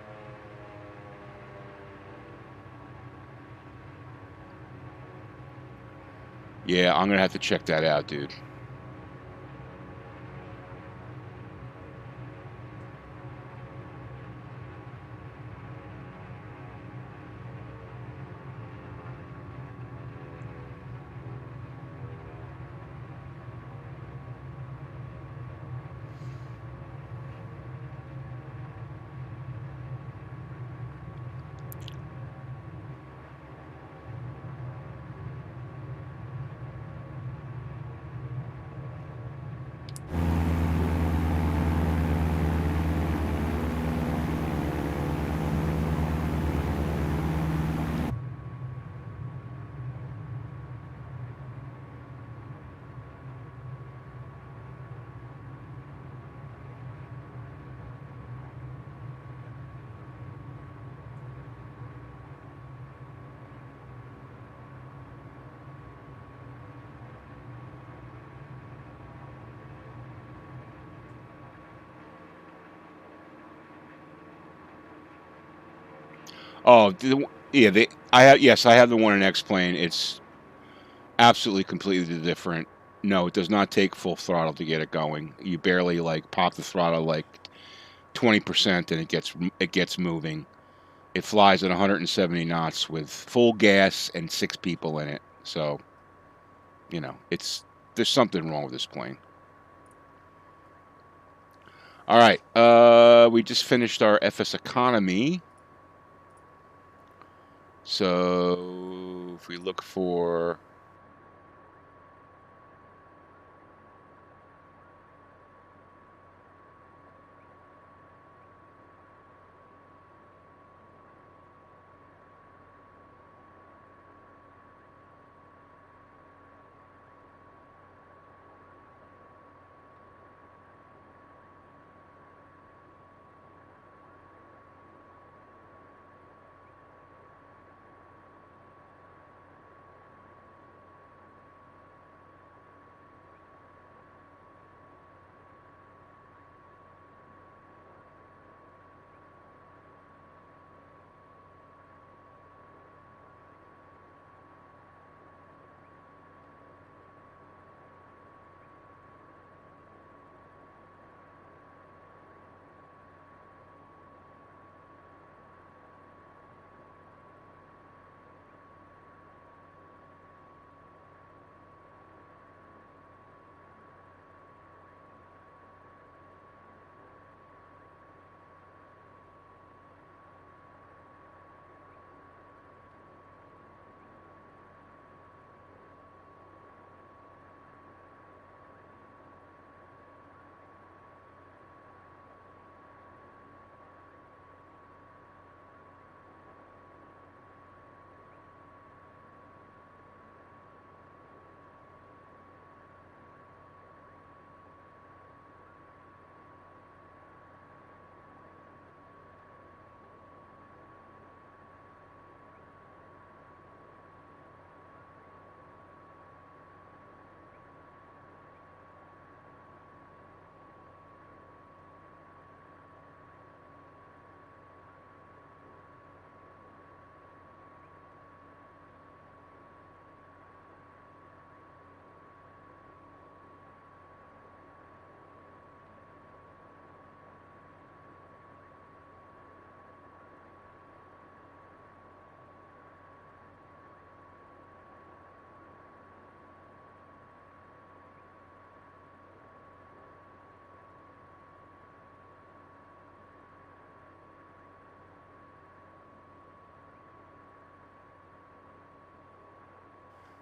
Yeah, I'm gonna have to check that out, dude. Oh, yeah. I have, yes, I have the one in X-Plane. It's absolutely completely different. No, it does not take full throttle to get it going. You barely like pop the throttle like 20% and it gets moving. It flies at 170 knots with full gas and 6 people in it. So, there's something wrong with this plane. All right, we just finished our FSEconomy. So if we look for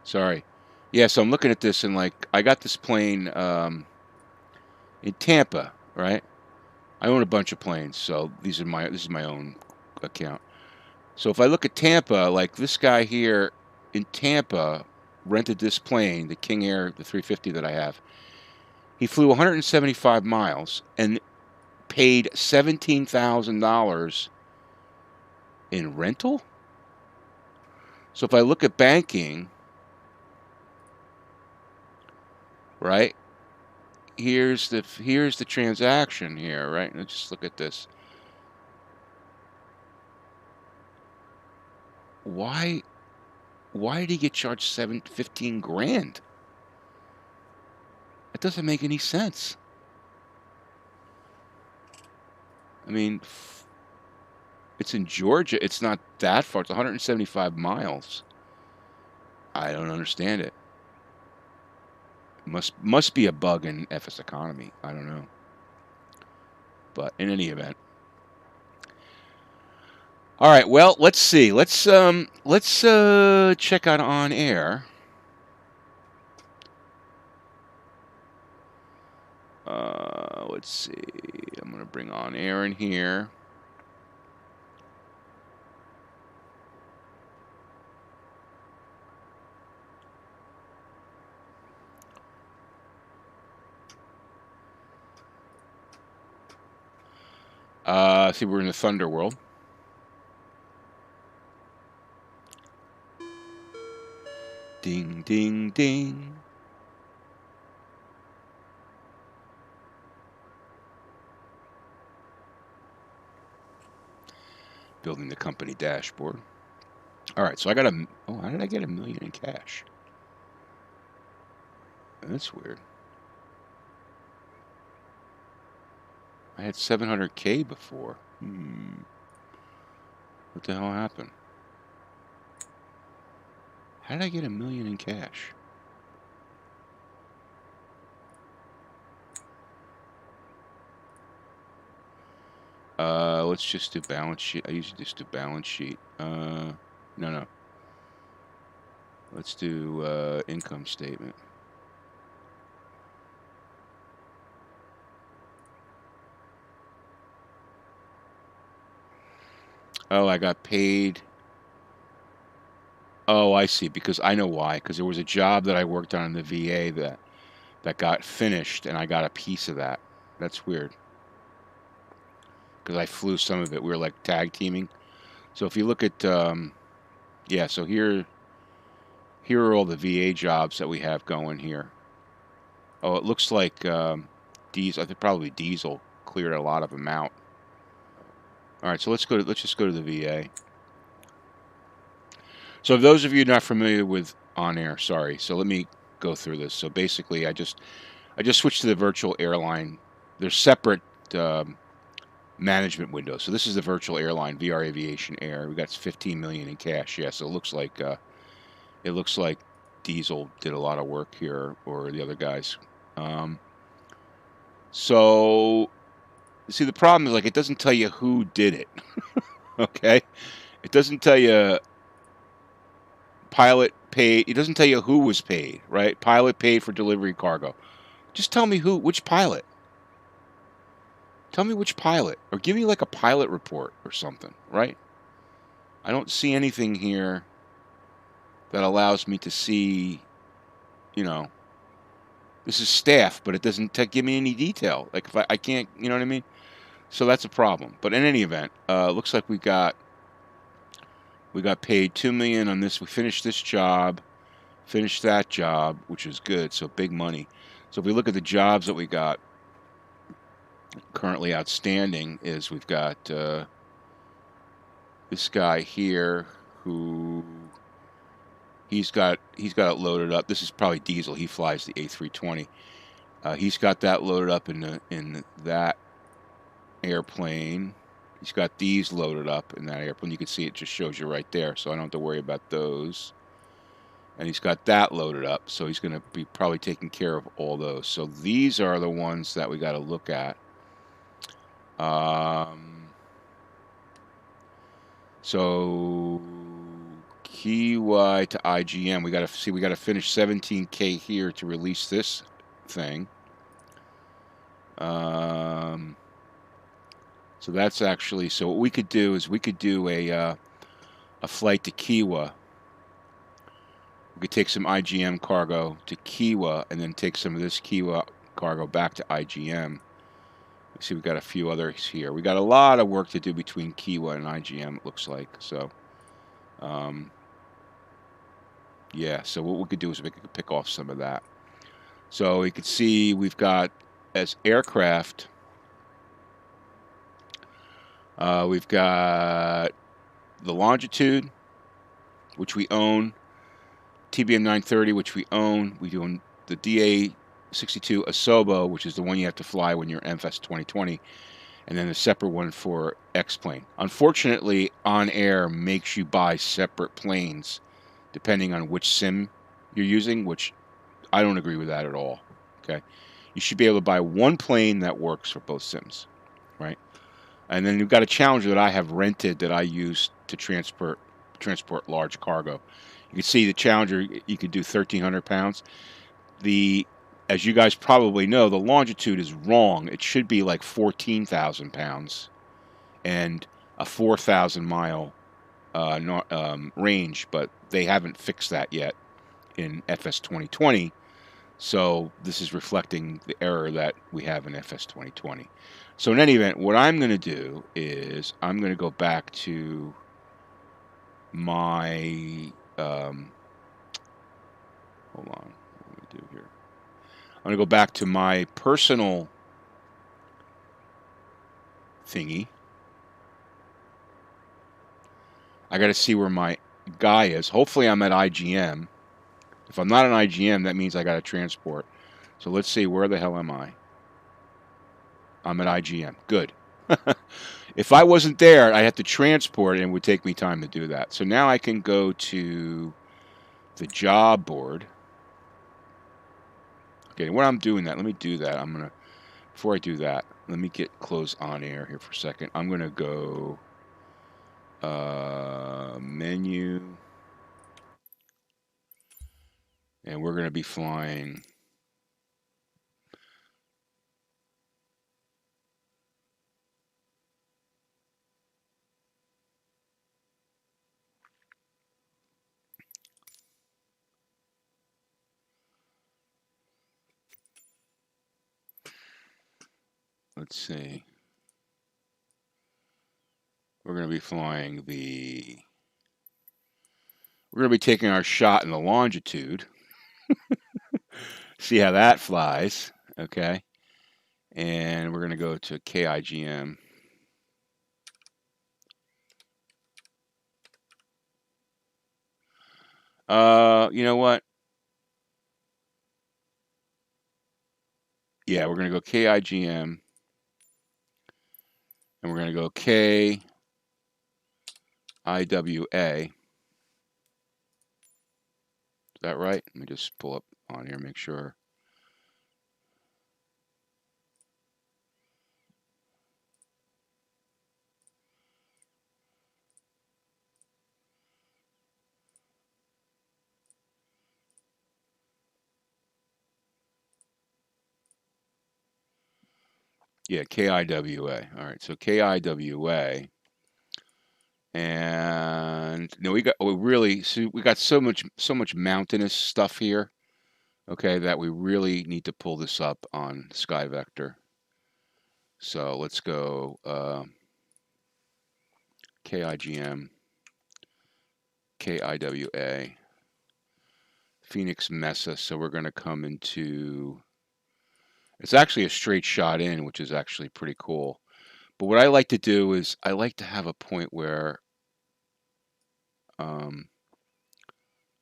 sorry. Yeah, so I'm looking at this and like I got this plane in Tampa, right? I own a bunch of planes, so this is my own account. So if I look at Tampa, like this guy here in Tampa rented this plane, the King Air, the 350 that I have. He flew 175 miles and paid $17,000 in rental. So if I look at banking, right? Here's the transaction here, right? Let's just look at this. Why did he get charged 15 grand? That doesn't make any sense. I mean, it's in Georgia. It's not that far. It's 175 miles. I don't understand it. Must be a bug in FSEconomy. I don't know. But in any event. All right, well, let's see. Let's check out on air. Let's see. I'm going to bring on air in here. See, we're in the Thunder world. Ding, ding, ding. building the company dashboard. All right, so I got a. Oh, how did I get $1 million in cash? That's weird. I had 700K before. What the hell happened? How did I get $1 million in cash? Let's just do balance sheet. I usually just do balance sheet. No. Let's do income statement. Oh, I got paid. Oh, I see. Because I know why. Because there was a job that I worked on in the VA that got finished, and I got a piece of that. That's weird. Because I flew some of it. We were like tag teaming. So if you look at, yeah. So here are all the VA jobs that we have going here. Oh, it looks like Diesel. I think probably Diesel cleared a lot of them out. All right, so let's just go to the VA. So if those of you not familiar with On Air, sorry. So let me go through this. So basically, I just switched to the virtual airline. There's separate management windows. So this is the virtual airline, VR Aviation Air. We got $15 million in cash. Yeah, so it looks like Diesel did a lot of work here, or the other guys. So see, the problem is, like, it doesn't tell you who did it. Okay, it doesn't tell you pilot paid. It doesn't tell you who was paid, right? Pilot paid for delivery cargo. Just tell me which pilot. Tell me which pilot, or give me like a pilot report or something, right? I don't see anything here that allows me to see, you know, this is staff, but it doesn't give me any detail. Like, if I can't, you know what I mean? So that's a problem. But in any event, looks like we got paid $2 million on this. We finished this job, finished that job, which is good. So big money. So if we look at the jobs that we got currently outstanding, is we've got this guy here who he's got it loaded up. This is probably Diesel. He flies the A320. He's got that loaded up in that airplane. He's got these loaded up in that airplane. You can see it just shows you right there, so I don't have to worry about those. And he's got that loaded up, so he's going to be probably taking care of all those. So these are the ones that we got to look at. So Kiwi to IGM, we got to finish 17K here to release this thing. So that's actually, so what we could do is we could do a flight to Kiwa. We could take some IGM cargo to Kiwa and then take some of this Kiwa cargo back to IGM. Let's see, we got a few others here. We got a lot of work to do between Kiwa and IGM, it looks like. So, yeah, so what we could do is we could pick off some of that. So you can see we've got, as aircraft, we've got the Longitude, which we own, TBM 930, which we own. We do the DA62 Asobo, which is the one you have to fly when you're MFS 2020, and then a separate one for X-Plane. Unfortunately, On Air makes you buy separate planes depending on which sim you're using, which I don't agree with that at all. Okay, you should be able to buy one plane that works for both sims, right? And then you've got a Challenger that I have rented that I use to transport large cargo. You can see the Challenger, you could do 1,300 pounds. As you guys probably know, the Longitude is wrong. It should be like 14,000 pounds and a 4,000 mile range, but they haven't fixed that yet in FS 2020. So this is reflecting the error that we have in FS 2020. So in any event, what I'm going to do is I'm going to go back to my, hold on, what do we do here? I'm going to go back to my personal thingy. I got to see where my guy is. Hopefully I'm at IGM. If I'm not at IGM, that means I got to transport. So let's see, where the hell am I? I'm at IGM. Good. If I wasn't there, I'd have to transport and it would take me time to do that. So now I can go to the job board. Okay, when I'm doing that, let me do that. I'm going to, before I do that, let me close on air here for a second. I'm going to go menu, and we're going to be flying. Let's see. We're going to be flying the, we're going to be taking our shot in the longitude. See how that flies. Okay. And we're going to go to KIGM. You know what? Yeah, we're going to go KIGM. And we're going to go KIWA. Is that right? Let me just pull up on here, make sure. Yeah, KIWA. All right, so KIWA. And no, we got so much mountainous stuff here, okay, that we really need to pull this up on Sky Vector. So let's go KIGM, KIWA, Phoenix Mesa. So we're going to come into, it's actually a straight shot in, which is actually pretty cool. But what I like to do is I like to have a point where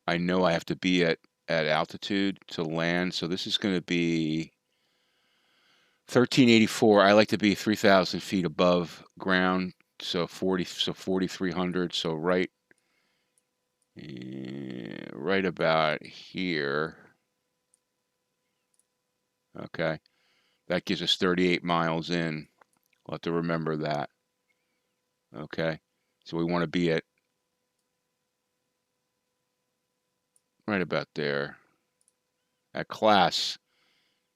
I know I have to be at altitude to land. So this is going to be 1384. I like to be 3,000 feet above ground. So 4,300. So right about here. Okay. That gives us 38 miles in. We'll have to remember that. Okay. So we want to be at right about there. At class,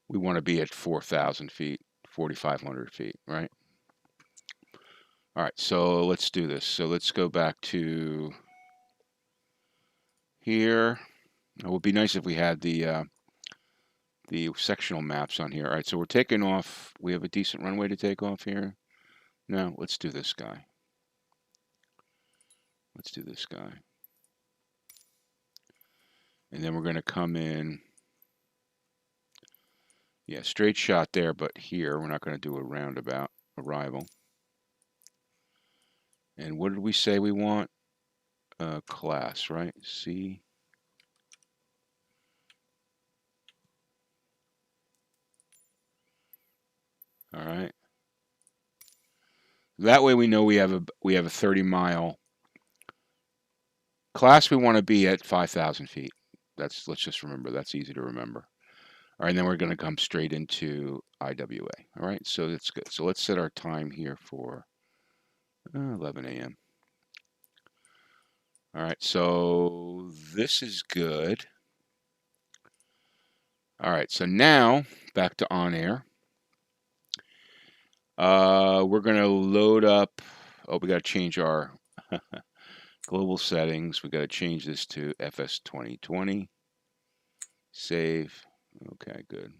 we want to be at 4,000 feet, 4,500 feet, right? All right, so let's do this. So let's go back to here. It would be nice if we had the sectional maps on here. All right, so we're taking off. We have a decent runway to take off here. No, let's do this guy. Let's do this guy. And then we're going to come in. Yeah, straight shot there, but here we're not going to do a roundabout arrival. And what did we say we want? Class, right? C. All right. That way we know we have a 30-mile class. We want to be at 5,000 feet. Let's just remember. That's easy to remember. All right, and then we're going to come straight into IWA. All right, so that's good. So let's set our time here for 11 a.m. All right, so this is good. All right, so now back to on air. We're going to load up. Oh, we got to change our global settings. We got to change this to FS 2020. Save. Okay, good.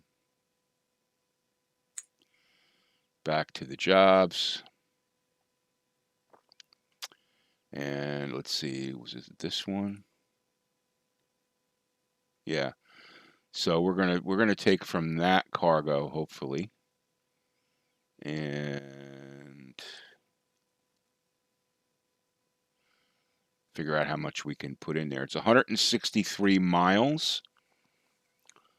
Back to the jobs. And let's see, was it this one? Yeah. So we're gonna take from that cargo, hopefully. And figure out how much we can put in there. It's 163 miles.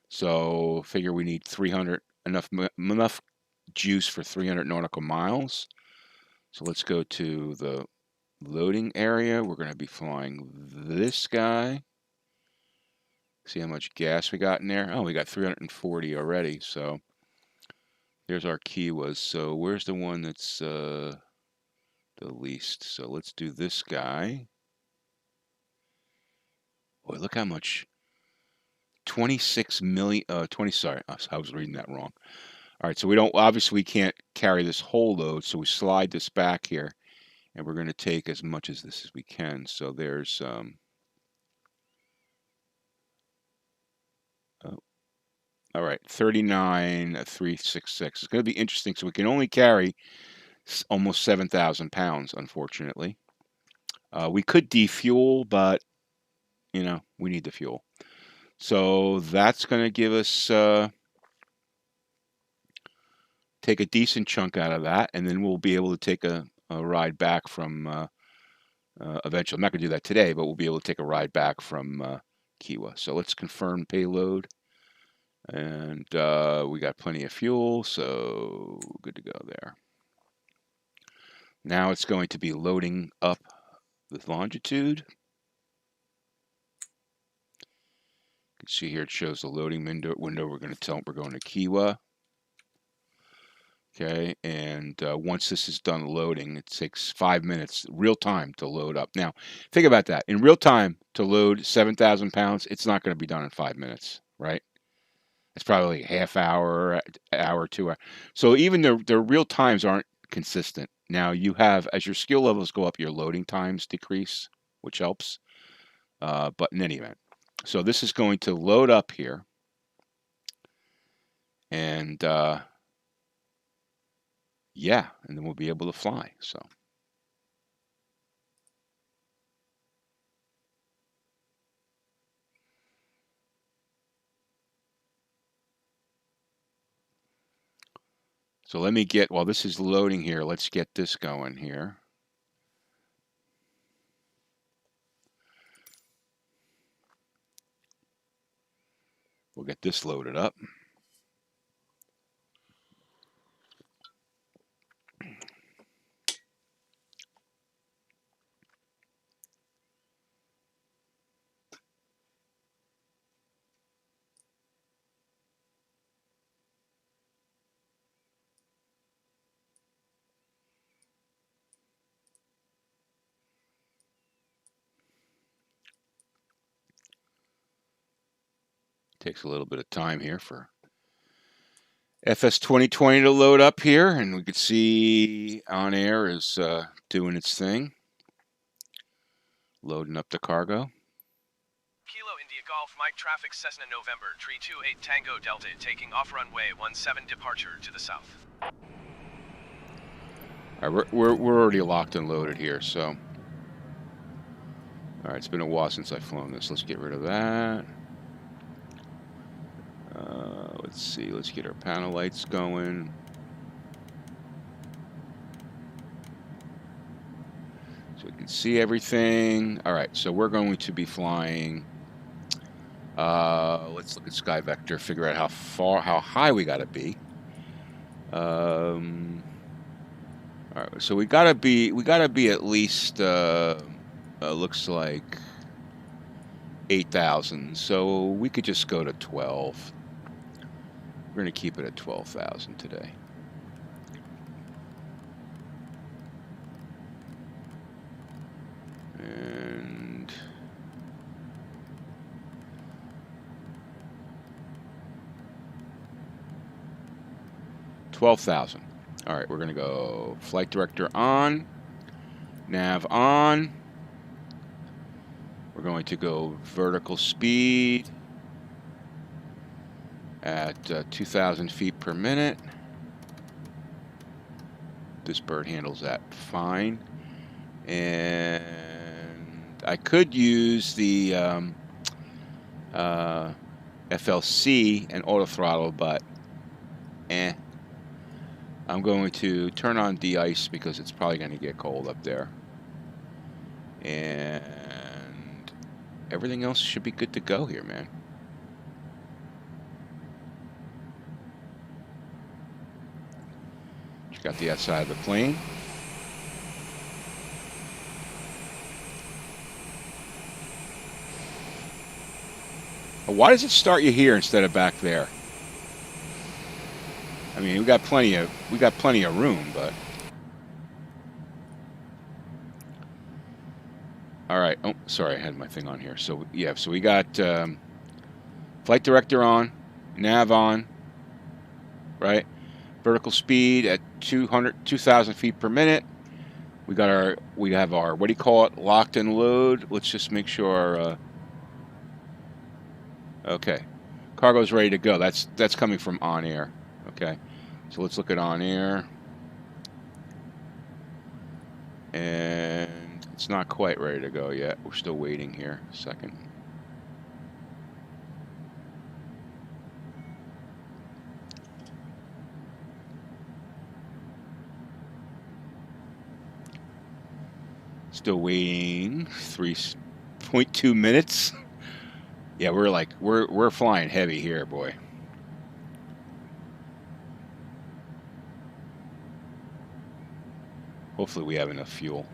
So figure we need 300 enough juice for 300 nautical miles. So let's go to the loading area. We're going to be flying this guy. See how much gas we got in there. Oh, we got 340 already. So there's our Kiwas. So where's the one that's the least? So let's do this guy. Boy, look how much. 26 million. 20. Sorry, I was reading that wrong. All right, so we don't, obviously we can't carry this whole load, so we slide this back here, and we're going to take as much as this as we can. So there's, oh, all right, 39,366. It's going to be interesting. So we can only carry almost 7,000 pounds, unfortunately. We could defuel, but, you know, we need the fuel. So that's going to give us, take a decent chunk out of that, and then we'll be able to take a ride back from, eventually. I'm not going to do that today, but we'll be able to take a ride back from Kiwa. So let's confirm payload. And we got plenty of fuel, so good to go there. Now it's going to be loading up with longitude. You can see here it shows the loading window. We're going to tell them we're going to Kiwa. Okay, and once this is done loading, it takes 5 minutes, real time, to load up. Now, think about that. In real time, to load 7,000 pounds, it's not going to be done in 5 minutes, right? It's probably a half hour, 2 hours. So even the real times aren't consistent. Now, you have, as your skill levels go up, your loading times decrease, which helps. But in any event, so this is going to load up here. And yeah, and then we'll be able to fly. So let me get, while this is loading here, let's get this going here. We'll get this loaded up. Takes a little bit of time here for FS 2020 to load up here, and we can see On Air is doing its thing, loading up the cargo. Kilo India Golf Mike traffic Cessna November 328 Tango Delta taking off runway 17 departure to the south. All right, we're already locked and loaded here, so. All right, it's been a while since I've flown this. Let's get rid of that. Let's see, let's get our panel lights going. So we can see everything. All right, so we're going to be flying. Let's look at Sky Vector, figure out how high we got to be. All right, so we gotta be at least looks like 8,000. So we could just go to 12. We're gonna keep it at 12,000 today. And $12,000. All right, we're gonna go flight director on, nav on. We're going to go vertical speed at 2,000 feet per minute. This bird handles that fine. And I could use the FLC and auto throttle, but I'm going to turn on de-ice because it's probably going to get cold up there. And everything else should be good to go here, man. Got the outside of the plane. Why does it start you here instead of back there? I mean, we got plenty of room, but all right. Oh, sorry, I had my thing on here. So yeah, so we got flight director on, nav on, right? Vertical speed at 2,000 feet per minute. We have our, what do you call it, locked and load. Let's just make sure okay. Cargo's ready to go. That's coming from on air. Okay. So let's look at on air. And it's not quite ready to go yet. We're still waiting here. A second. Still waiting. 3.2 minutes. Yeah, we're flying heavy here, boy. Hopefully we have enough fuel.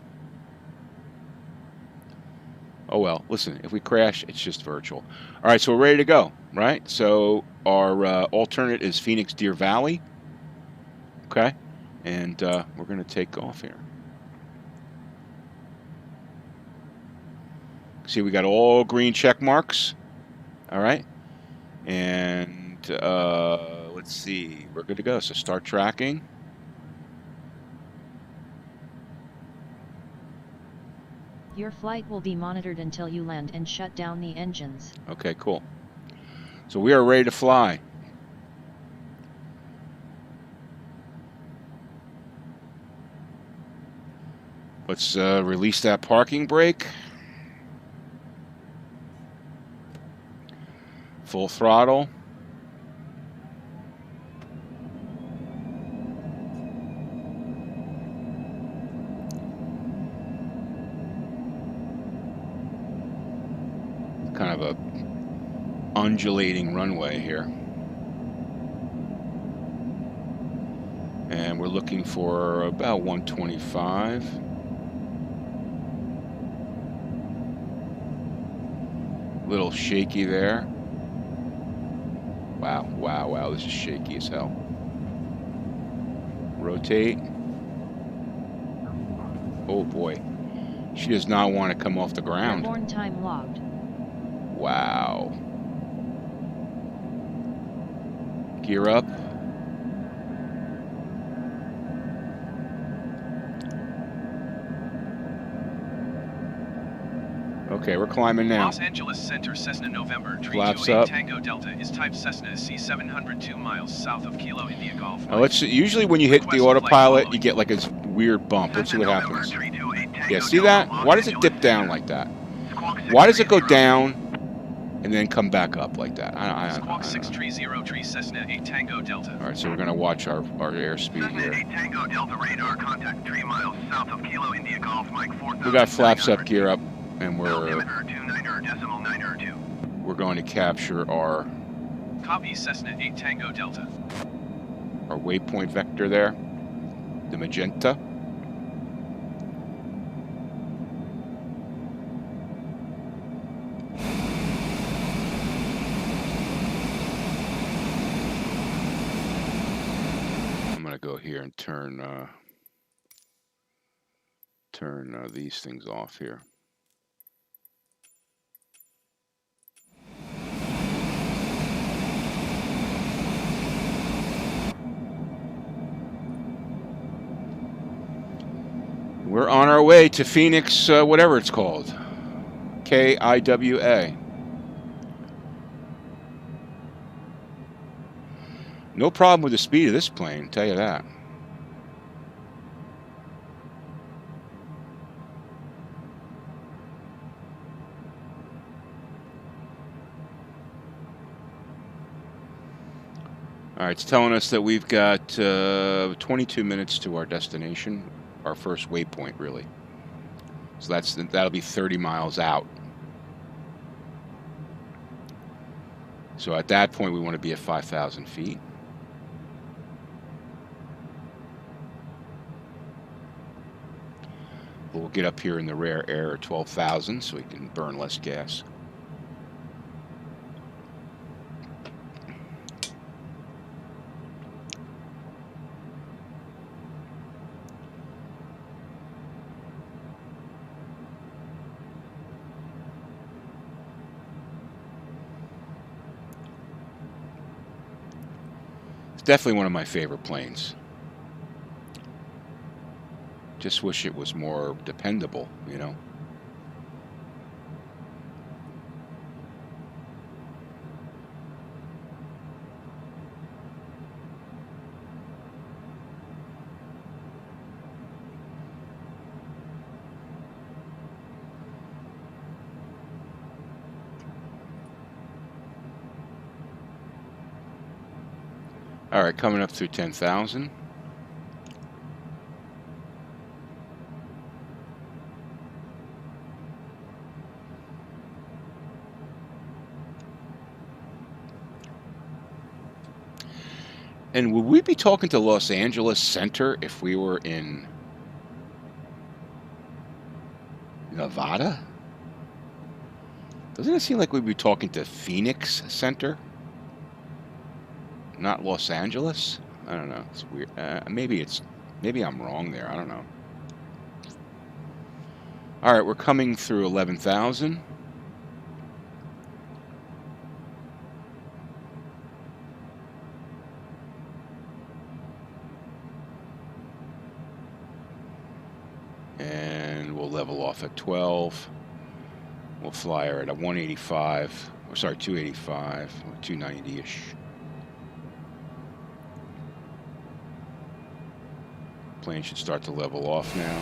Oh well, listen, if we crash, it's just virtual. All right, so we're ready to go, right? So our alternate is Phoenix Deer Valley. Okay, and we're going to take off here. See, we got all green check marks. All right, and let's see, we're good to go. So start tracking. Your flight will be monitored until you land and shut down the engines. Okay, cool. So we are ready to fly. Let's release that parking brake. Full throttle. Kind of a undulating runway here. And we're looking for about 125. Little shaky there. Wow, wow, wow, this is shaky as hell. Rotate. Oh boy. She does not want to come off the ground. Airborne time logged. Wow. Gear up. Okay, we're climbing now. Los Angeles Center, Cessna November, Flaps 328 up. Tango Delta is type Cessna C702 miles south of Kilo India Golf. Now let's see, usually when you hit the autopilot, you get like a weird bump. Let's see what happens. Yeah, see that? Why does it dip down like that? Why does it go down and then come back up like that? I don't Squawk know. 6303 Cessna 8 Tango Delta. All right, so we're going to watch our airspeed Cessna here. 8 Tango Delta radar contact 3 miles south of Kilo India Golf Mike 4000. We got flaps up, gear up, and Altimeter 29.902. we're going to capture our Copy Cessna 8 Tango Delta. waypoint vector there, the magenta. I'm going to go here and turn these things off here. We're on our way to Phoenix, whatever it's called. KIWA. No problem with the speed of this plane, tell you that. All right, it's telling us that we've got 22 minutes to our destination. Our first waypoint, really. So that'll be 30 miles out. So at that point, we want to be at 5,000 feet. We'll get up here in the rare air at 12,000 so we can burn less gas. It's definitely one of my favorite planes. Just wish it was more dependable, you know. All right, coming up through 10,000. And would we be talking to Los Angeles Center if we were in Nevada? Doesn't it seem like we'd be talking to Phoenix Center? Not Los Angeles? I don't know. It's weird. Maybe I'm wrong there. I don't know. All right, we're coming through 11,000. And we'll level off at 12. We'll fly her at a 185. Or sorry, 285 or 290-ish. Plane should start to level off now.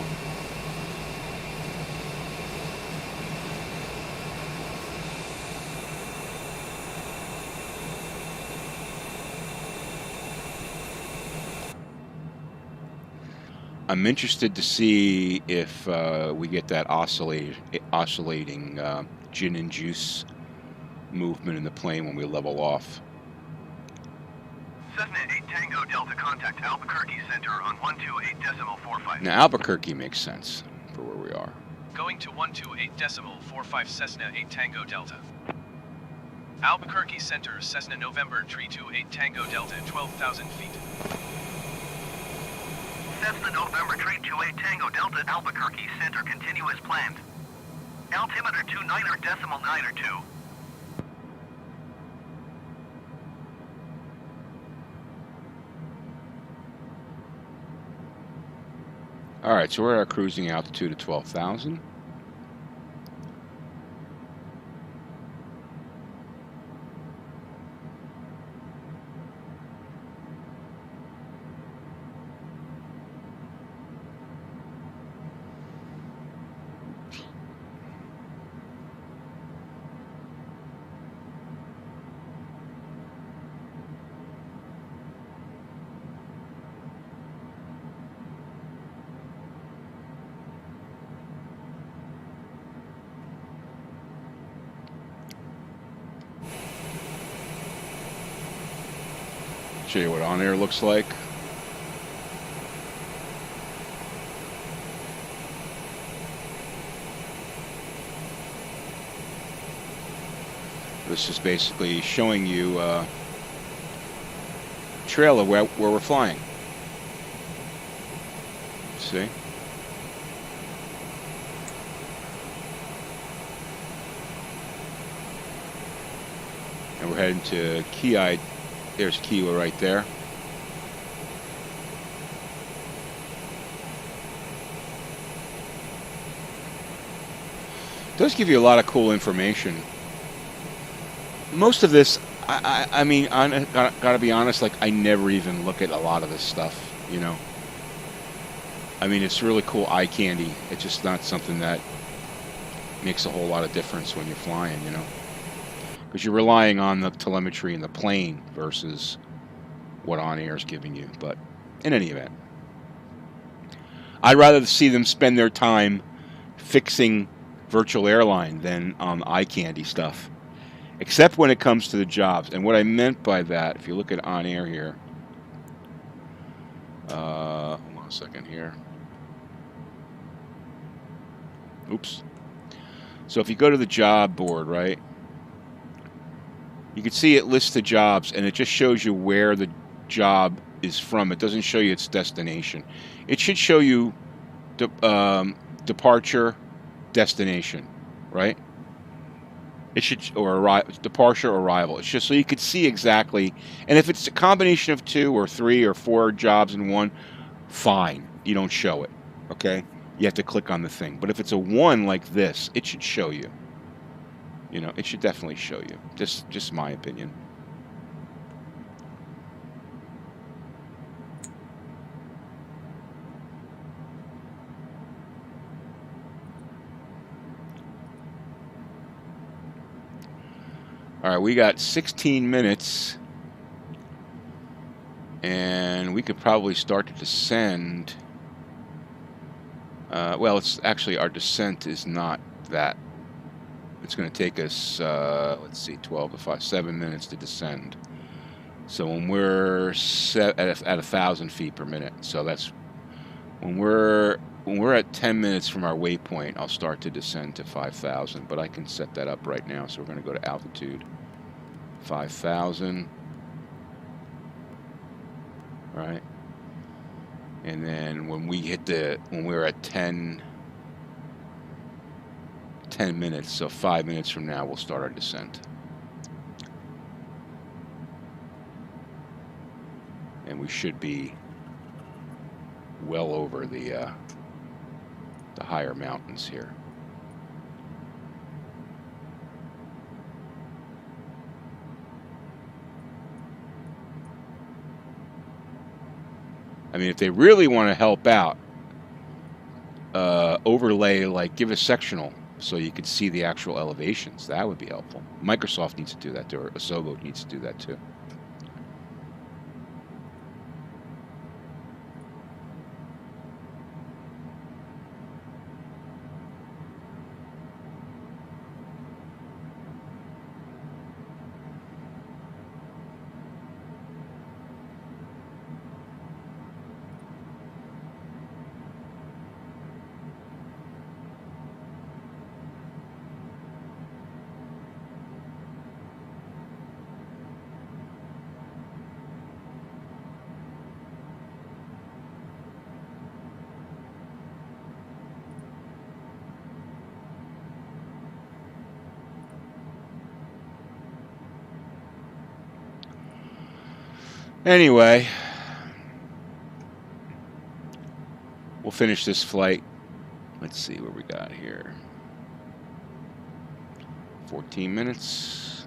I'm interested to see if we get that oscillating gin and juice movement in the plane when we level off. Cessna 8 Tango Delta, contact Albuquerque Center on 128.45. Now Albuquerque makes sense for where we are. Going to 128.45 Cessna 8 Tango Delta. Albuquerque Center, Cessna November 328 Tango Delta, 12,000 feet. Cessna November 328 Tango Delta, Albuquerque Center, continuous planned. Altimeter 29.902. All right, so we're at our cruising altitude of 12,000. Show you what on air looks like. This is basically showing you a trail of where we're flying. See? And we're heading to Key. There's Kiowa right there. It does give you a lot of cool information. Most of this, I mean, gotta be honest, like, I never even look at a lot of this stuff, you know? I mean, it's really cool eye candy. It's just not something that makes a whole lot of difference when you're flying, you know? Because you're relying on the telemetry in the plane versus what on air is giving you. But in any event, I'd rather see them spend their time fixing virtual airline than on eye candy stuff. except when it comes to the jobs. And what I meant by that, if you look at on air here, hold on a second here. Oops. So if you go to the job board, right, you can see it lists the jobs, and it just shows you where the job is from. It doesn't show you its destination. It should show you departure, destination, right? It should, or departure, arrival. It's just so you could see exactly. And if it's a combination of 2 or 3 or 4 jobs in one, fine. You don't show it, okay? You have to click on the thing. But if it's a 1 like this, it should show you. You know, it should definitely show you. Just my opinion. All right, we got 16 minutes, and we could probably start to descend. Well, it's actually, our descent is not that. It's going to take us, let's see, 12 to 5, 7 minutes to descend. So when we're set at 1,000 feet per minute, so that's when we're at 10 minutes from our waypoint, I'll start to descend to 5,000. But I can set that up right now. So we're going to go to altitude 5,000. All right. And then when we're at 10 minutes, so 5 minutes from now, we'll start our descent. And we should be well over the higher mountains here. I mean, if they really want to help out, overlay, like give a sectional so you could see the actual elevations. That would be helpful. Microsoft needs to do that too, or Asobo needs to do that too. Anyway, we'll finish this flight. Let's see what we got here. 14 minutes.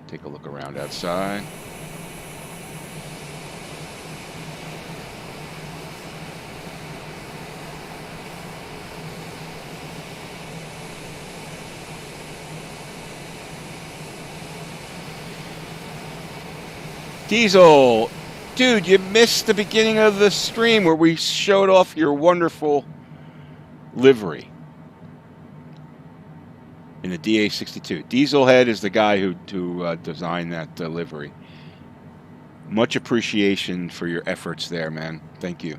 Take a look around outside. Diesel, dude, you missed the beginning of the stream where we showed off your wonderful livery in the DA62. Dieselhead is the guy who designed that livery. Much appreciation for your efforts there, man. Thank you.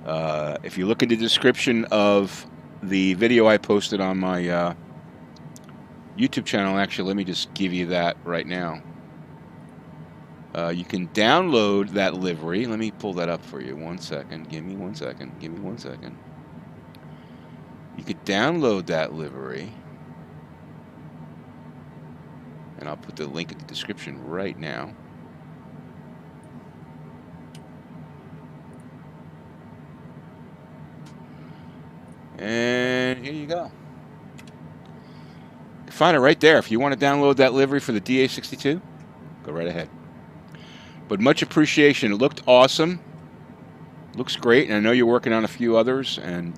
If you look in the description of the video I posted on my YouTube channel, actually, let me just give you that right now. You can download that livery. Let me pull that up for you. 1 second. Give me 1 second. Give me 1 second. You could download that livery. And I'll put the link in the description right now. And here you go. You can find it right there. If you want to download that livery for the DA62, go right ahead. But much appreciation. It looked awesome. Looks great. And I know you're working on a few others. And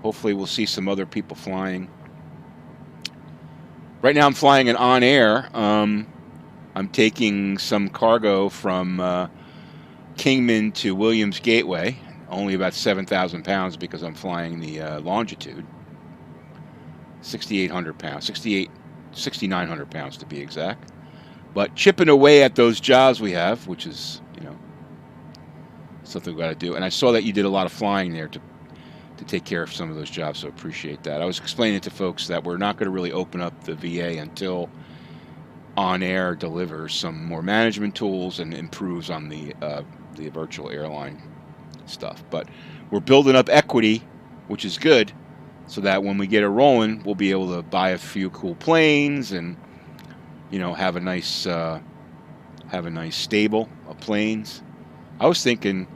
hopefully we'll see some other people flying. Right now I'm flying an on air. I'm taking some cargo from Kingman to Williams Gateway. Only about 7,000 pounds because I'm flying the longitude. 6,800 pounds, 6,900 pounds to be exact. But chipping away at those jobs we have, which is, you know, something we got to do. And I saw that you did a lot of flying there to take care of some of those jobs, so appreciate that. I was explaining to folks that we're not going to really open up the VA until On Air delivers some more management tools and improves on the virtual airline stuff. But we're building up equity, which is good, so that when we get it rolling, we'll be able to buy a few cool planes and, you know, have a nice stable of planes. I was thinking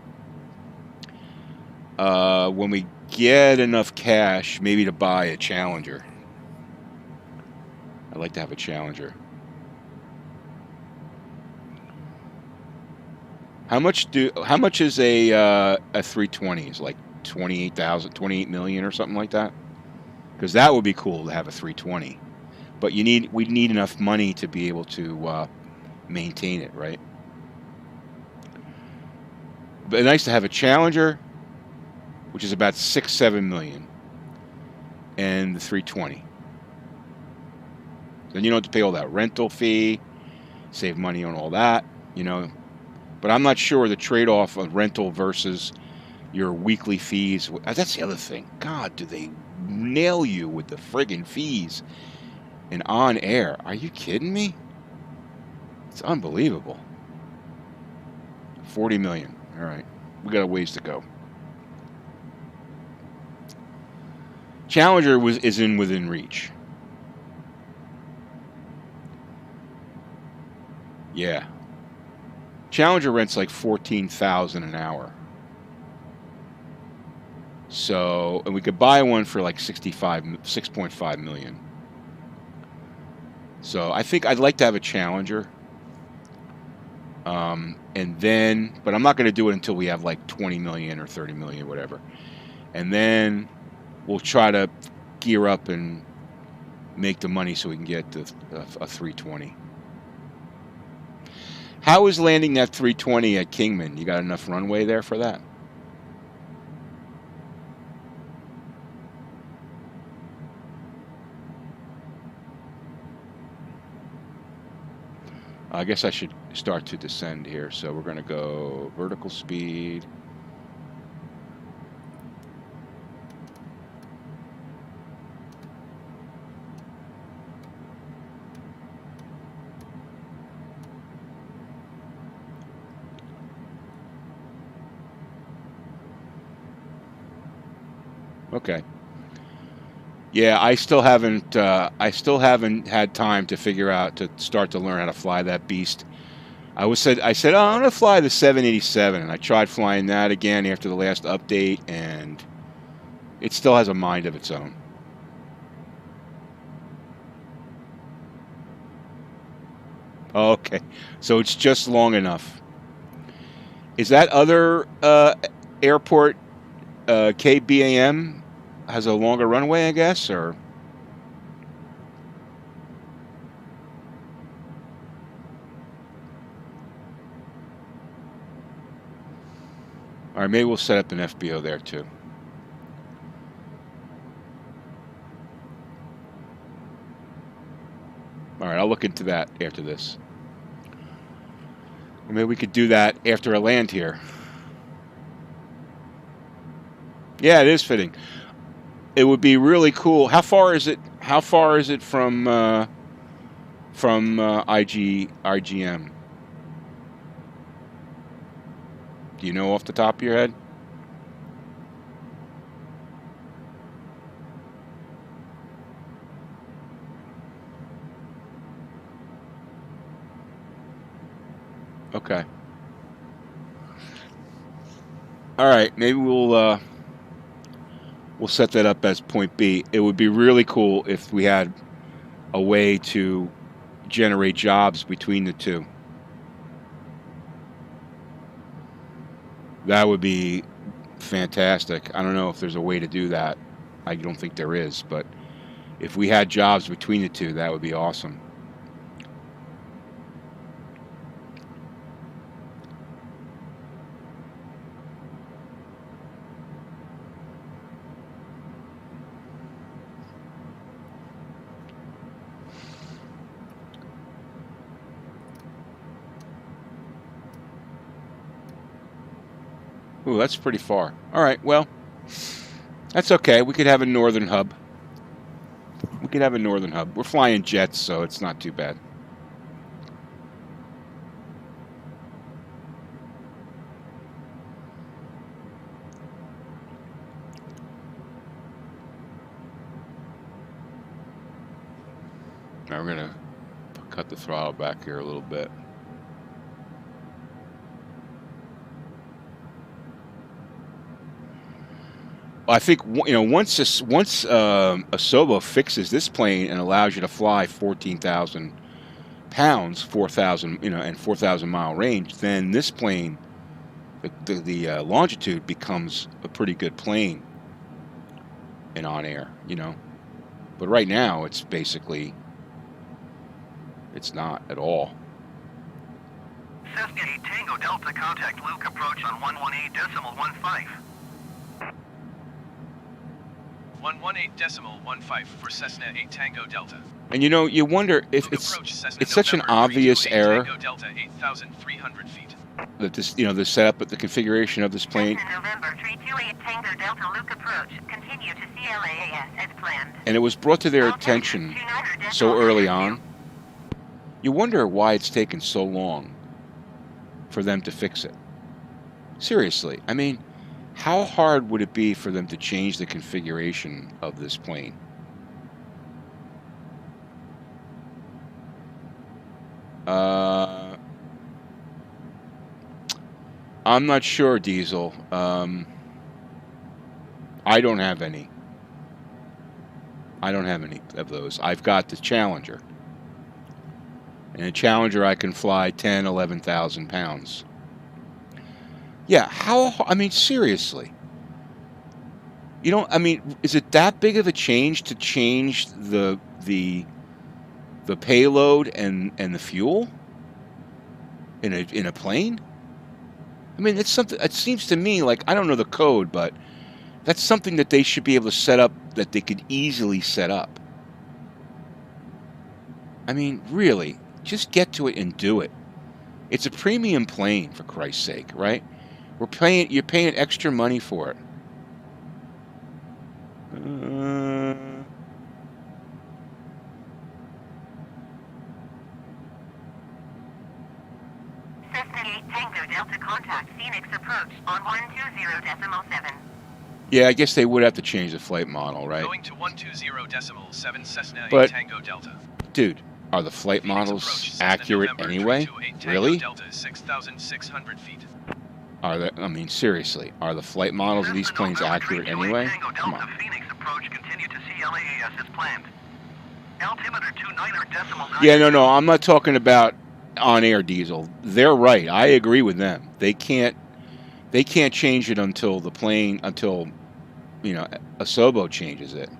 when we get enough cash, maybe to buy a Challenger. I'd like to have a Challenger. How much is a 320? Is like 28 million or something like that? Because that would be cool to have a 320. But we need enough money to be able to maintain it, right? But nice to have a Challenger, which is about 6-7 million, and the 320. Then you don't have to pay all that rental fee, save money on all that, you know. But I'm not sure the trade-off of rental versus your weekly fees. That's the other thing. God, do they nail you with the friggin' fees and On Air? Are you kidding me? It's unbelievable. 40 million. All right. We got a ways to go. Challenger is within reach. Yeah. Challenger rents like $14,000 an hour. So, and we could buy one for like 6.5 million. So I think I'd like to have a Challenger. And then, but I'm not going to do it until we have like 20 million or 30 million, whatever. And then we'll try to gear up and make the money so we can get a 320. How is landing that 320 at Kingman? You got enough runway there for that? I guess I should start to descend here. So we're going to go vertical speed. Okay. Yeah, I still haven't had time to figure out to start to learn how to fly that beast. I said, oh, I'm gonna fly the 787, and I tried flying that again after the last update, and it still has a mind of its own. Okay, so it's just long enough. Is that other airport KBAM has a longer runway, I guess, or? All right, maybe we'll set up an FBO there too. All right, I'll look into that after this. Or maybe we could do that after I land here. Yeah, it is fitting. It would be really cool. How far is it? How far is it from IGM? Do you know off the top of your head? Okay. All right, maybe we'll set that up as point B. It would be really cool if we had a way to generate jobs between the two. That would be fantastic. I don't know if there's a way to do that. I don't think there is, but if we had jobs between the two, that would be awesome. Ooh, that's pretty far. All right, well, that's okay. We could have a northern hub. We could have a northern hub. We're flying jets, so it's not too bad. Now we're going to cut the throttle back here a little bit. I think, you know, once Asobo fixes this plane and allows you to fly 14,000 pounds, 4,000, you know, and 4,000 mile range, then this plane, the longitude becomes a pretty good plane in on air, you know. But right now, it's basically, it's not at all. Cessna 8 Tango Delta, contact Luke, approach on 118.15. 118.15 for Cessna 8 Tango Delta. And you know, you wonder if it's such an obvious error Tango Delta 8,300 feet. that this, you know, the setup, the configuration of this plane, Cessna November 328 Tango Delta Luke approach. Continue to CLAAS as planned. and it was brought to their attention so early on. You wonder why it's taken so long for them to fix it. Seriously, I mean, how hard would it be for them to change the configuration of this plane? I'm not sure, Diesel. I don't have any. I don't have any of those. I've got the Challenger. And a Challenger I can fly 10, 11,000 pounds. Yeah, I mean, seriously. You don't, I mean, is it that big of a change to change the payload and the fuel in a plane? I mean, it's something, it seems to me like, I don't know the code, but that's something that they should be able to set up, that they could easily set up. I mean, really, just get to it and do it. It's a premium plane, for Christ's sake, right? You're paying extra money for it. Cessna 8 Tango Delta contact Phoenix approach on 120.7. Yeah, I guess they would have to change the flight model, right? Going to 120.7 Cessna 8 But, Tango Delta. dude, are the flight Phoenix models approach, Cessna accurate November anyway? 328 Tango Really? Delta 6,600 feet. Are they, I mean, seriously, are the flight models of these planes accurate anyway? Come on. Phoenix approach, continue to CLAAS as planned. Altimeter 29.9. Yeah, no, I'm not talking about on-air, Diesel. They're right. I agree with them. They can't change it until you know, Asobo changes it.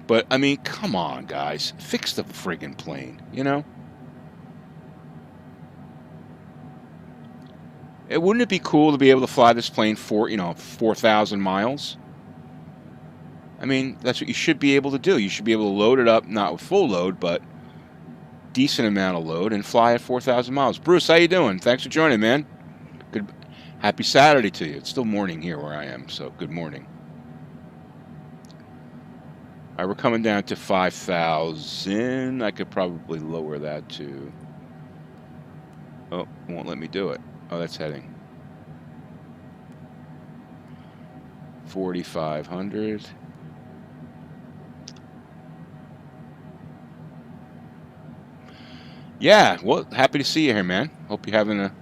But I mean, come on, guys, fix the friggin' plane, you know? Wouldn't it be cool to be able to fly this plane for, you know, 4,000 miles? I mean, that's what you should be able to do. You should be able to load it up, not with full load, but decent amount of load, and fly at 4,000 miles. Bruce, how you doing? Thanks for joining, man. Good, happy Saturday to you. It's still morning here where I am, so good morning. All right, we're coming down to 5,000. I could probably lower that to... Oh, it won't let me do it. Oh, that's heading. 4,500. Yeah, well, happy to see you here, man. Hope you're having a...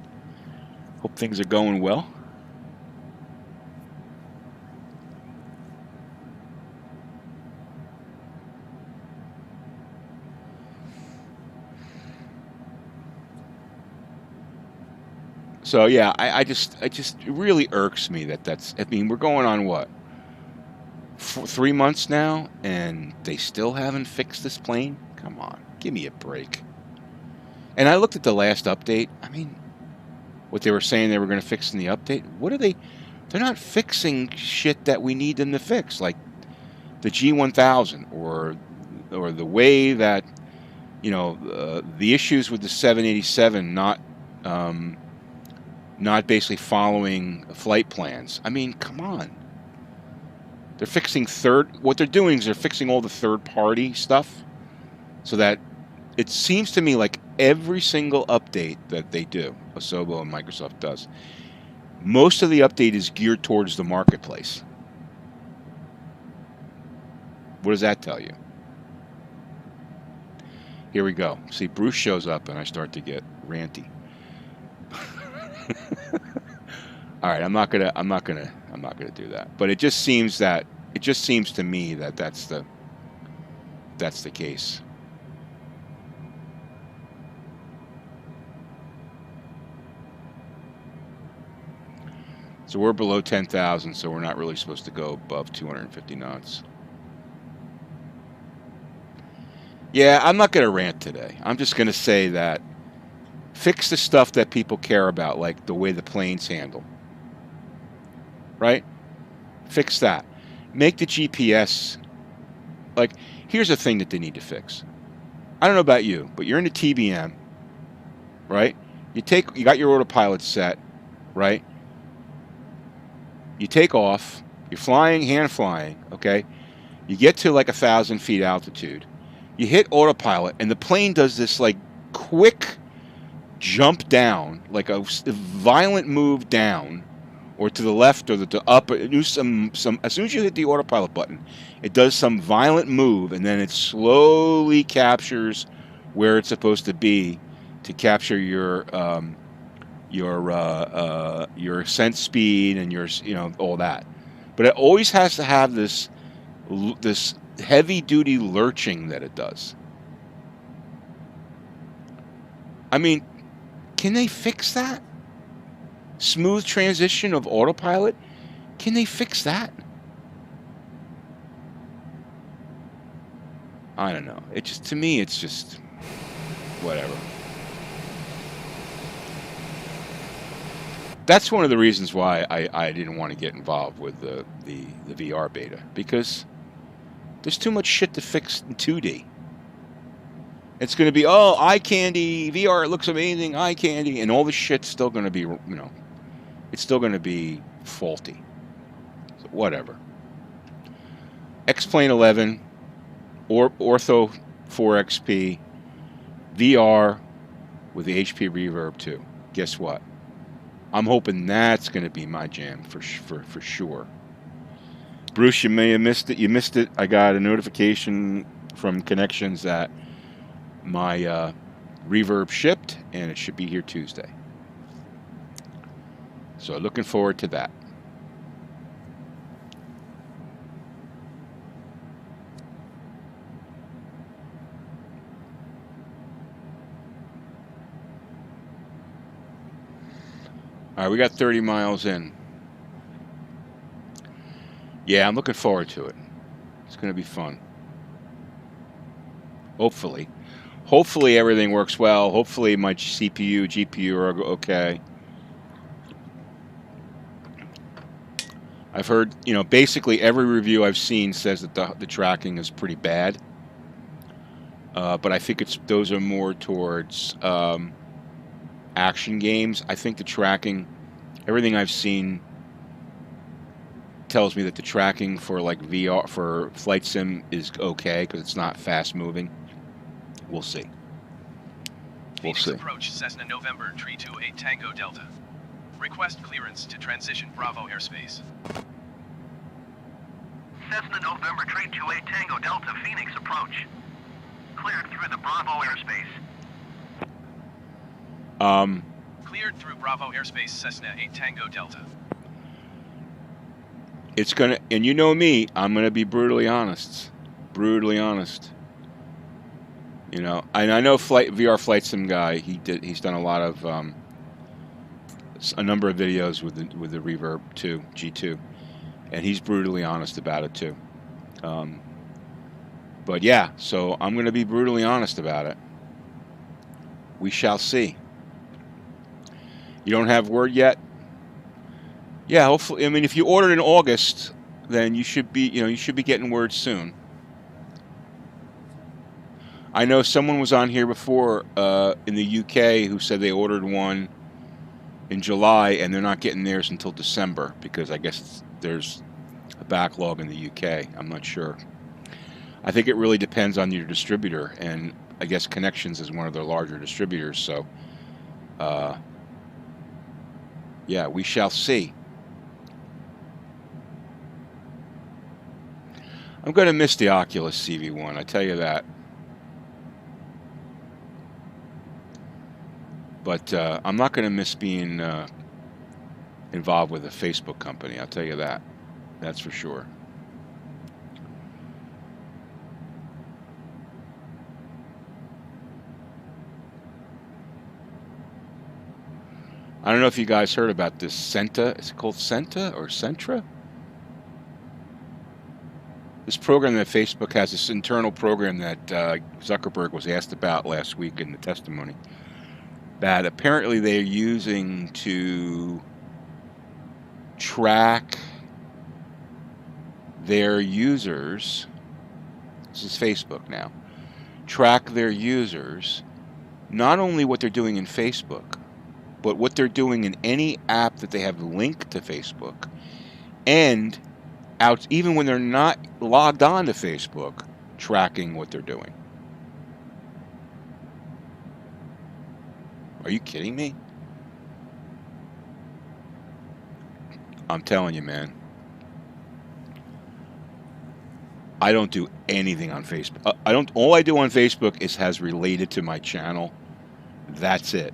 Hope things are going well. So yeah, I just it really irks me that's. I mean, we're going on what, 3 months now, and they still haven't fixed this plane. Come on, give me a break. And I looked at the last update. I mean, what they were saying they were going to fix in the update. What are they? They're not fixing shit that we need them to fix, like the G1000 or the way that, you know, the issues with the 787 not not basically following flight plans. I mean, come on. They're fixing what they're doing is they're fixing all the third-party stuff so that it seems to me like every single update that they do, Asobo and Microsoft does, most of the update is geared towards the marketplace. What does that tell you? Here we go. See, Bruce shows up and I start to get ranty. All right, I'm not gonna do that. But it just seems to me that that's the case. So we're below 10,000, so we're not really supposed to go above 250 knots. Yeah, I'm not going to rant today. I'm just going to say that fix the stuff that people care about, like the way the planes handle. Right? Fix that. Make the GPS. Like, here's a thing that they need to fix. I don't know about you, but you're in the TBM, right? You got your autopilot set, right? You take off. You're flying, hand flying, okay? You get to like 1,000 feet altitude. You hit autopilot, and the plane does this like quick jump down, like a violent move down, or to the left or the up. As soon as you hit the autopilot button, it does some violent move, and then it slowly captures where it's supposed to be to capture your ascent speed and your all that. But it always has to have this heavy-duty lurching that it does. I mean, can they fix that? Smooth transition of autopilot? Can they fix that? I don't know. To me, it's just whatever. That's one of the reasons why I didn't want to get involved with the VR beta, because there's too much shit to fix in 2D. It's going to be, oh, eye candy, VR, it looks amazing, eye candy, and all this shit's still going to be, it's still going to be faulty. So whatever. X-Plane 11, Ortho 4XP, VR with the HP Reverb 2. Guess what? I'm hoping that's going to be my jam for sure. Bruce, you may have missed it. You missed it. I got a notification from Connections that my Reverb shipped, and it should be here Tuesday. So looking forward to that. All right, we got 30 miles in. Yeah, I'm looking forward to it. It's going to be fun. Hopefully. Hopefully everything works well. Hopefully my CPU, GPU are okay. I've heard, basically every review I've seen says that the tracking is pretty bad. But I think those are more towards action games. I think the tracking, everything I've seen tells me that the tracking for like VR, for flight sim is okay because it's not fast moving. We'll see. Phoenix approach Cessna November 328 Tango Delta. Request clearance to transition Bravo airspace. Cessna November 328 Tango Delta Phoenix approach. Cleared through the Bravo airspace. Cleared through Bravo airspace Cessna 8 Tango Delta. It's gonna, and you know me, I'm gonna be brutally honest. Brutally honest. And I know VR Flight Sim guy. He's done a lot of a number of videos with the Reverb 2 G2, and he's brutally honest about it too. But yeah, so I'm going to be brutally honest about it. We shall see. You don't have word yet? Yeah, hopefully. I mean, if you ordered in August, then you should be getting word soon. I know someone was on here before in the UK who said they ordered one in July and they're not getting theirs until December because I guess there's a backlog in the UK. I'm not sure. I think it really depends on your distributor, and I guess Connections is one of their larger distributors, so yeah, we shall see. I'm going to miss the Oculus CV1, I tell you that. But I'm not going to miss being involved with a Facebook company, I'll tell you that. That's for sure. I don't know if you guys heard about this Senta. Is it called Senta or Centra? This program that Facebook has, this internal program that Zuckerberg was asked about last week in the testimony, that apparently they're using to track their users. This is Facebook now. Track their users, not only what they're doing in Facebook, but what they're doing in any app that they have linked to Facebook, and out even when they're not logged on to Facebook, tracking what they're doing. Are you kidding me? I'm telling you, man. I don't do anything on Facebook. All I do on Facebook is has related to my channel. That's it.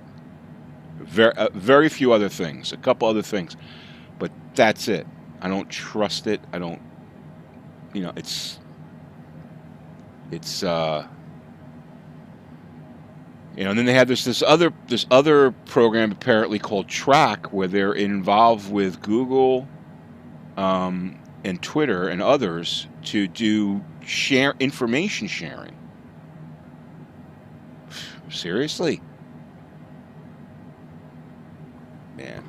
Very few other things. A couple other things, but that's it. I don't trust it. I don't. You know, it's. You know, and then they have this other program apparently called Track, where they're involved with Google, and Twitter and others to do information sharing. Seriously? Man.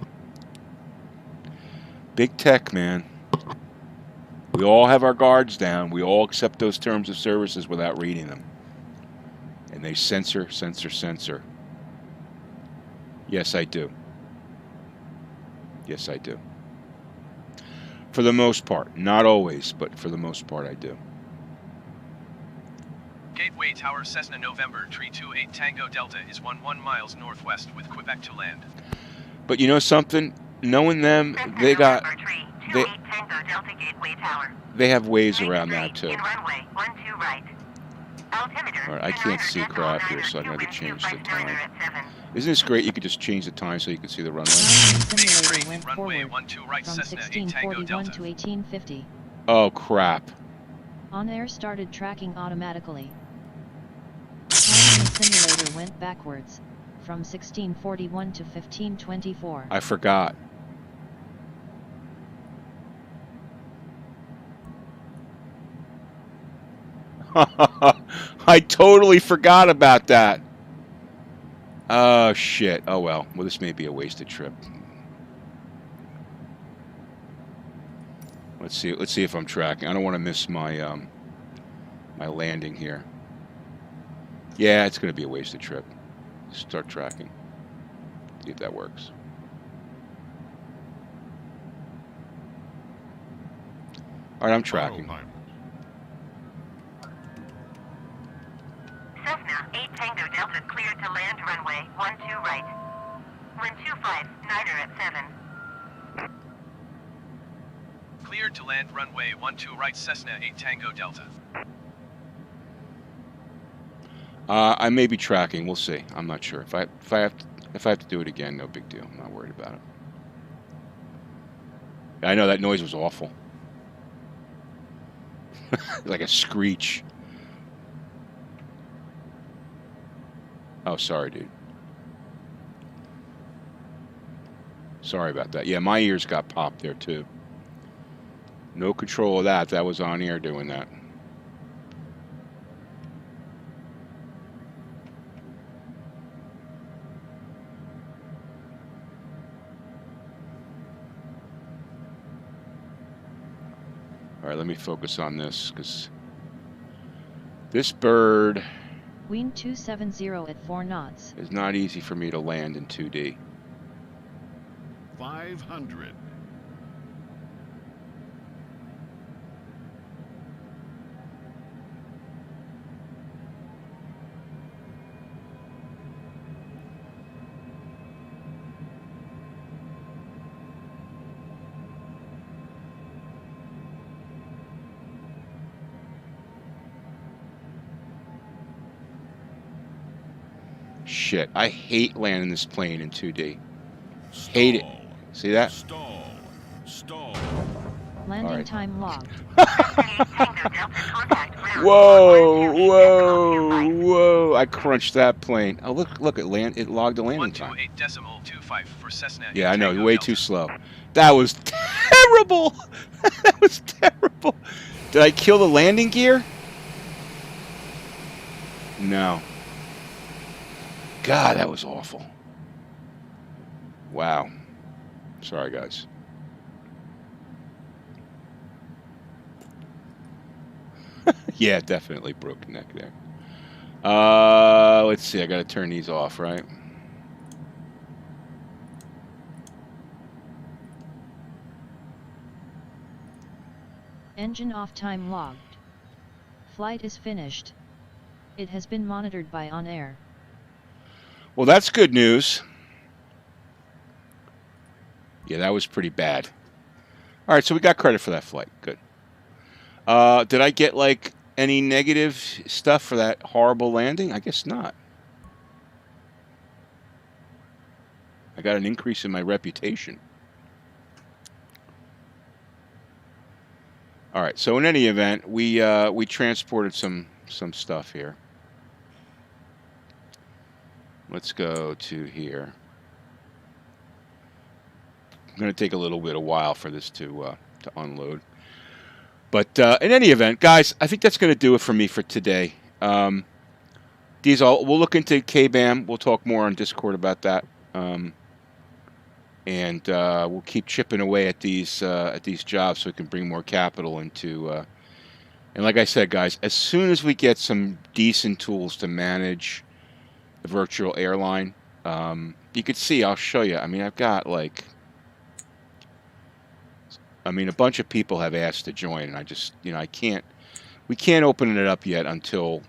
Big tech, man. We all have our guards down. We all accept those terms of services without reading them. And they censor. Yes, I do. Yes, I do. For the most part. Not always, but for the most part, I do. Gateway Tower Cessna November 328 Tango Delta is 11 miles northwest with Quebec to land. But you know something? Knowing them, they got... They have ways around that, too. Alright, I can't see crap here, so I'm going to change the time. Isn't this great? You could just change the time so you can see the runway. Simulator went forward from 1641 to 1850. Oh, crap. On-air started tracking automatically. Time in the simulator went backwards, from 1641 to 1524. I forgot. I totally forgot about that. Oh, shit. Oh, well. Well, this may be a wasted trip. Let's see if I'm tracking. I don't want to miss my my landing here. Yeah, it's going to be a wasted trip. Start tracking. See if that works. All right, I'm tracking. Cessna 8 Tango Delta cleared to land runway 12 right. Wind 25, niner at 7. Cleared to land runway 12 right Cessna 8 Tango Delta. I may be tracking. We'll see. I'm not sure. If I have to do it again, no big deal. I'm not worried about it. I know that noise was awful. Like a screech. Oh, sorry, dude. Sorry about that. Yeah, my ears got popped there, too. No control of that. That was on air doing that. All right, let me focus on this, because this bird Wind 270 at 4 knots. It's not easy for me to land in 2D. 500. Shit, I hate landing this plane in 2D. Hate it. See that? Stall. Stall. Landing Alright. time logged. Whoa, whoa, whoa! I crunched that plane. Oh, look, it logged a landing time. 128.25 for Cessna. Yeah, I know, Tango way Delta. too slow. That was terrible. That was terrible. Did I kill the landing gear? No. God, that was awful. Wow. Sorry, guys. Yeah, definitely broken neck there. Let's see. I got to turn these off, right? Engine off time logged. Flight is finished. It has been monitored by On Air. Well, that's good news. Yeah, that was pretty bad. All right, so we got credit for that flight. Good. Did I get, like, any negative stuff for that horrible landing? I guess not. I got an increase in my reputation. All right, so in any event, we transported some stuff here. Let's go to here. It's going to take a little bit of while for this to unload. But in any event, guys, I think that's going to do it for me for today. We'll look into KBAM. We'll talk more on Discord about that. And we'll keep chipping away at these jobs so we can bring more capital into. And like I said, guys, as soon as we get some decent tools to manage the virtual airline, you could see. I'll show you. I mean, I've got like. I mean, a bunch of people have asked to join, and I just, we can't open it up yet until,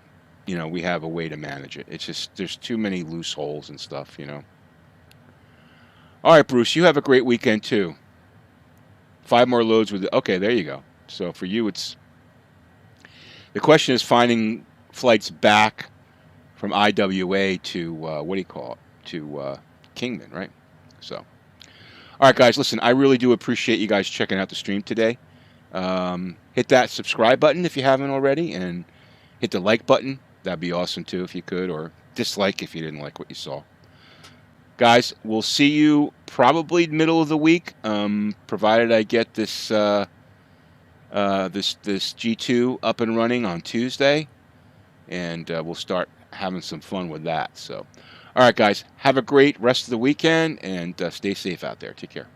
we have a way to manage it. It's just, there's too many loose holes and stuff, All right, Bruce, you have a great weekend, too. 5 more loads with, okay, there you go. So for you, the question is finding flights back from IWA to, to Kingman, right? So. All right, guys, listen, I really do appreciate you guys checking out the stream today. Hit that subscribe button if you haven't already, and hit the like button. That'd be awesome, too, if you could, or dislike if you didn't like what you saw. Guys, we'll see you probably middle of the week, provided I get this this G2 up and running on Tuesday, and we'll start having some fun with that. So. All right, guys, have a great rest of the weekend, and stay safe out there. Take care.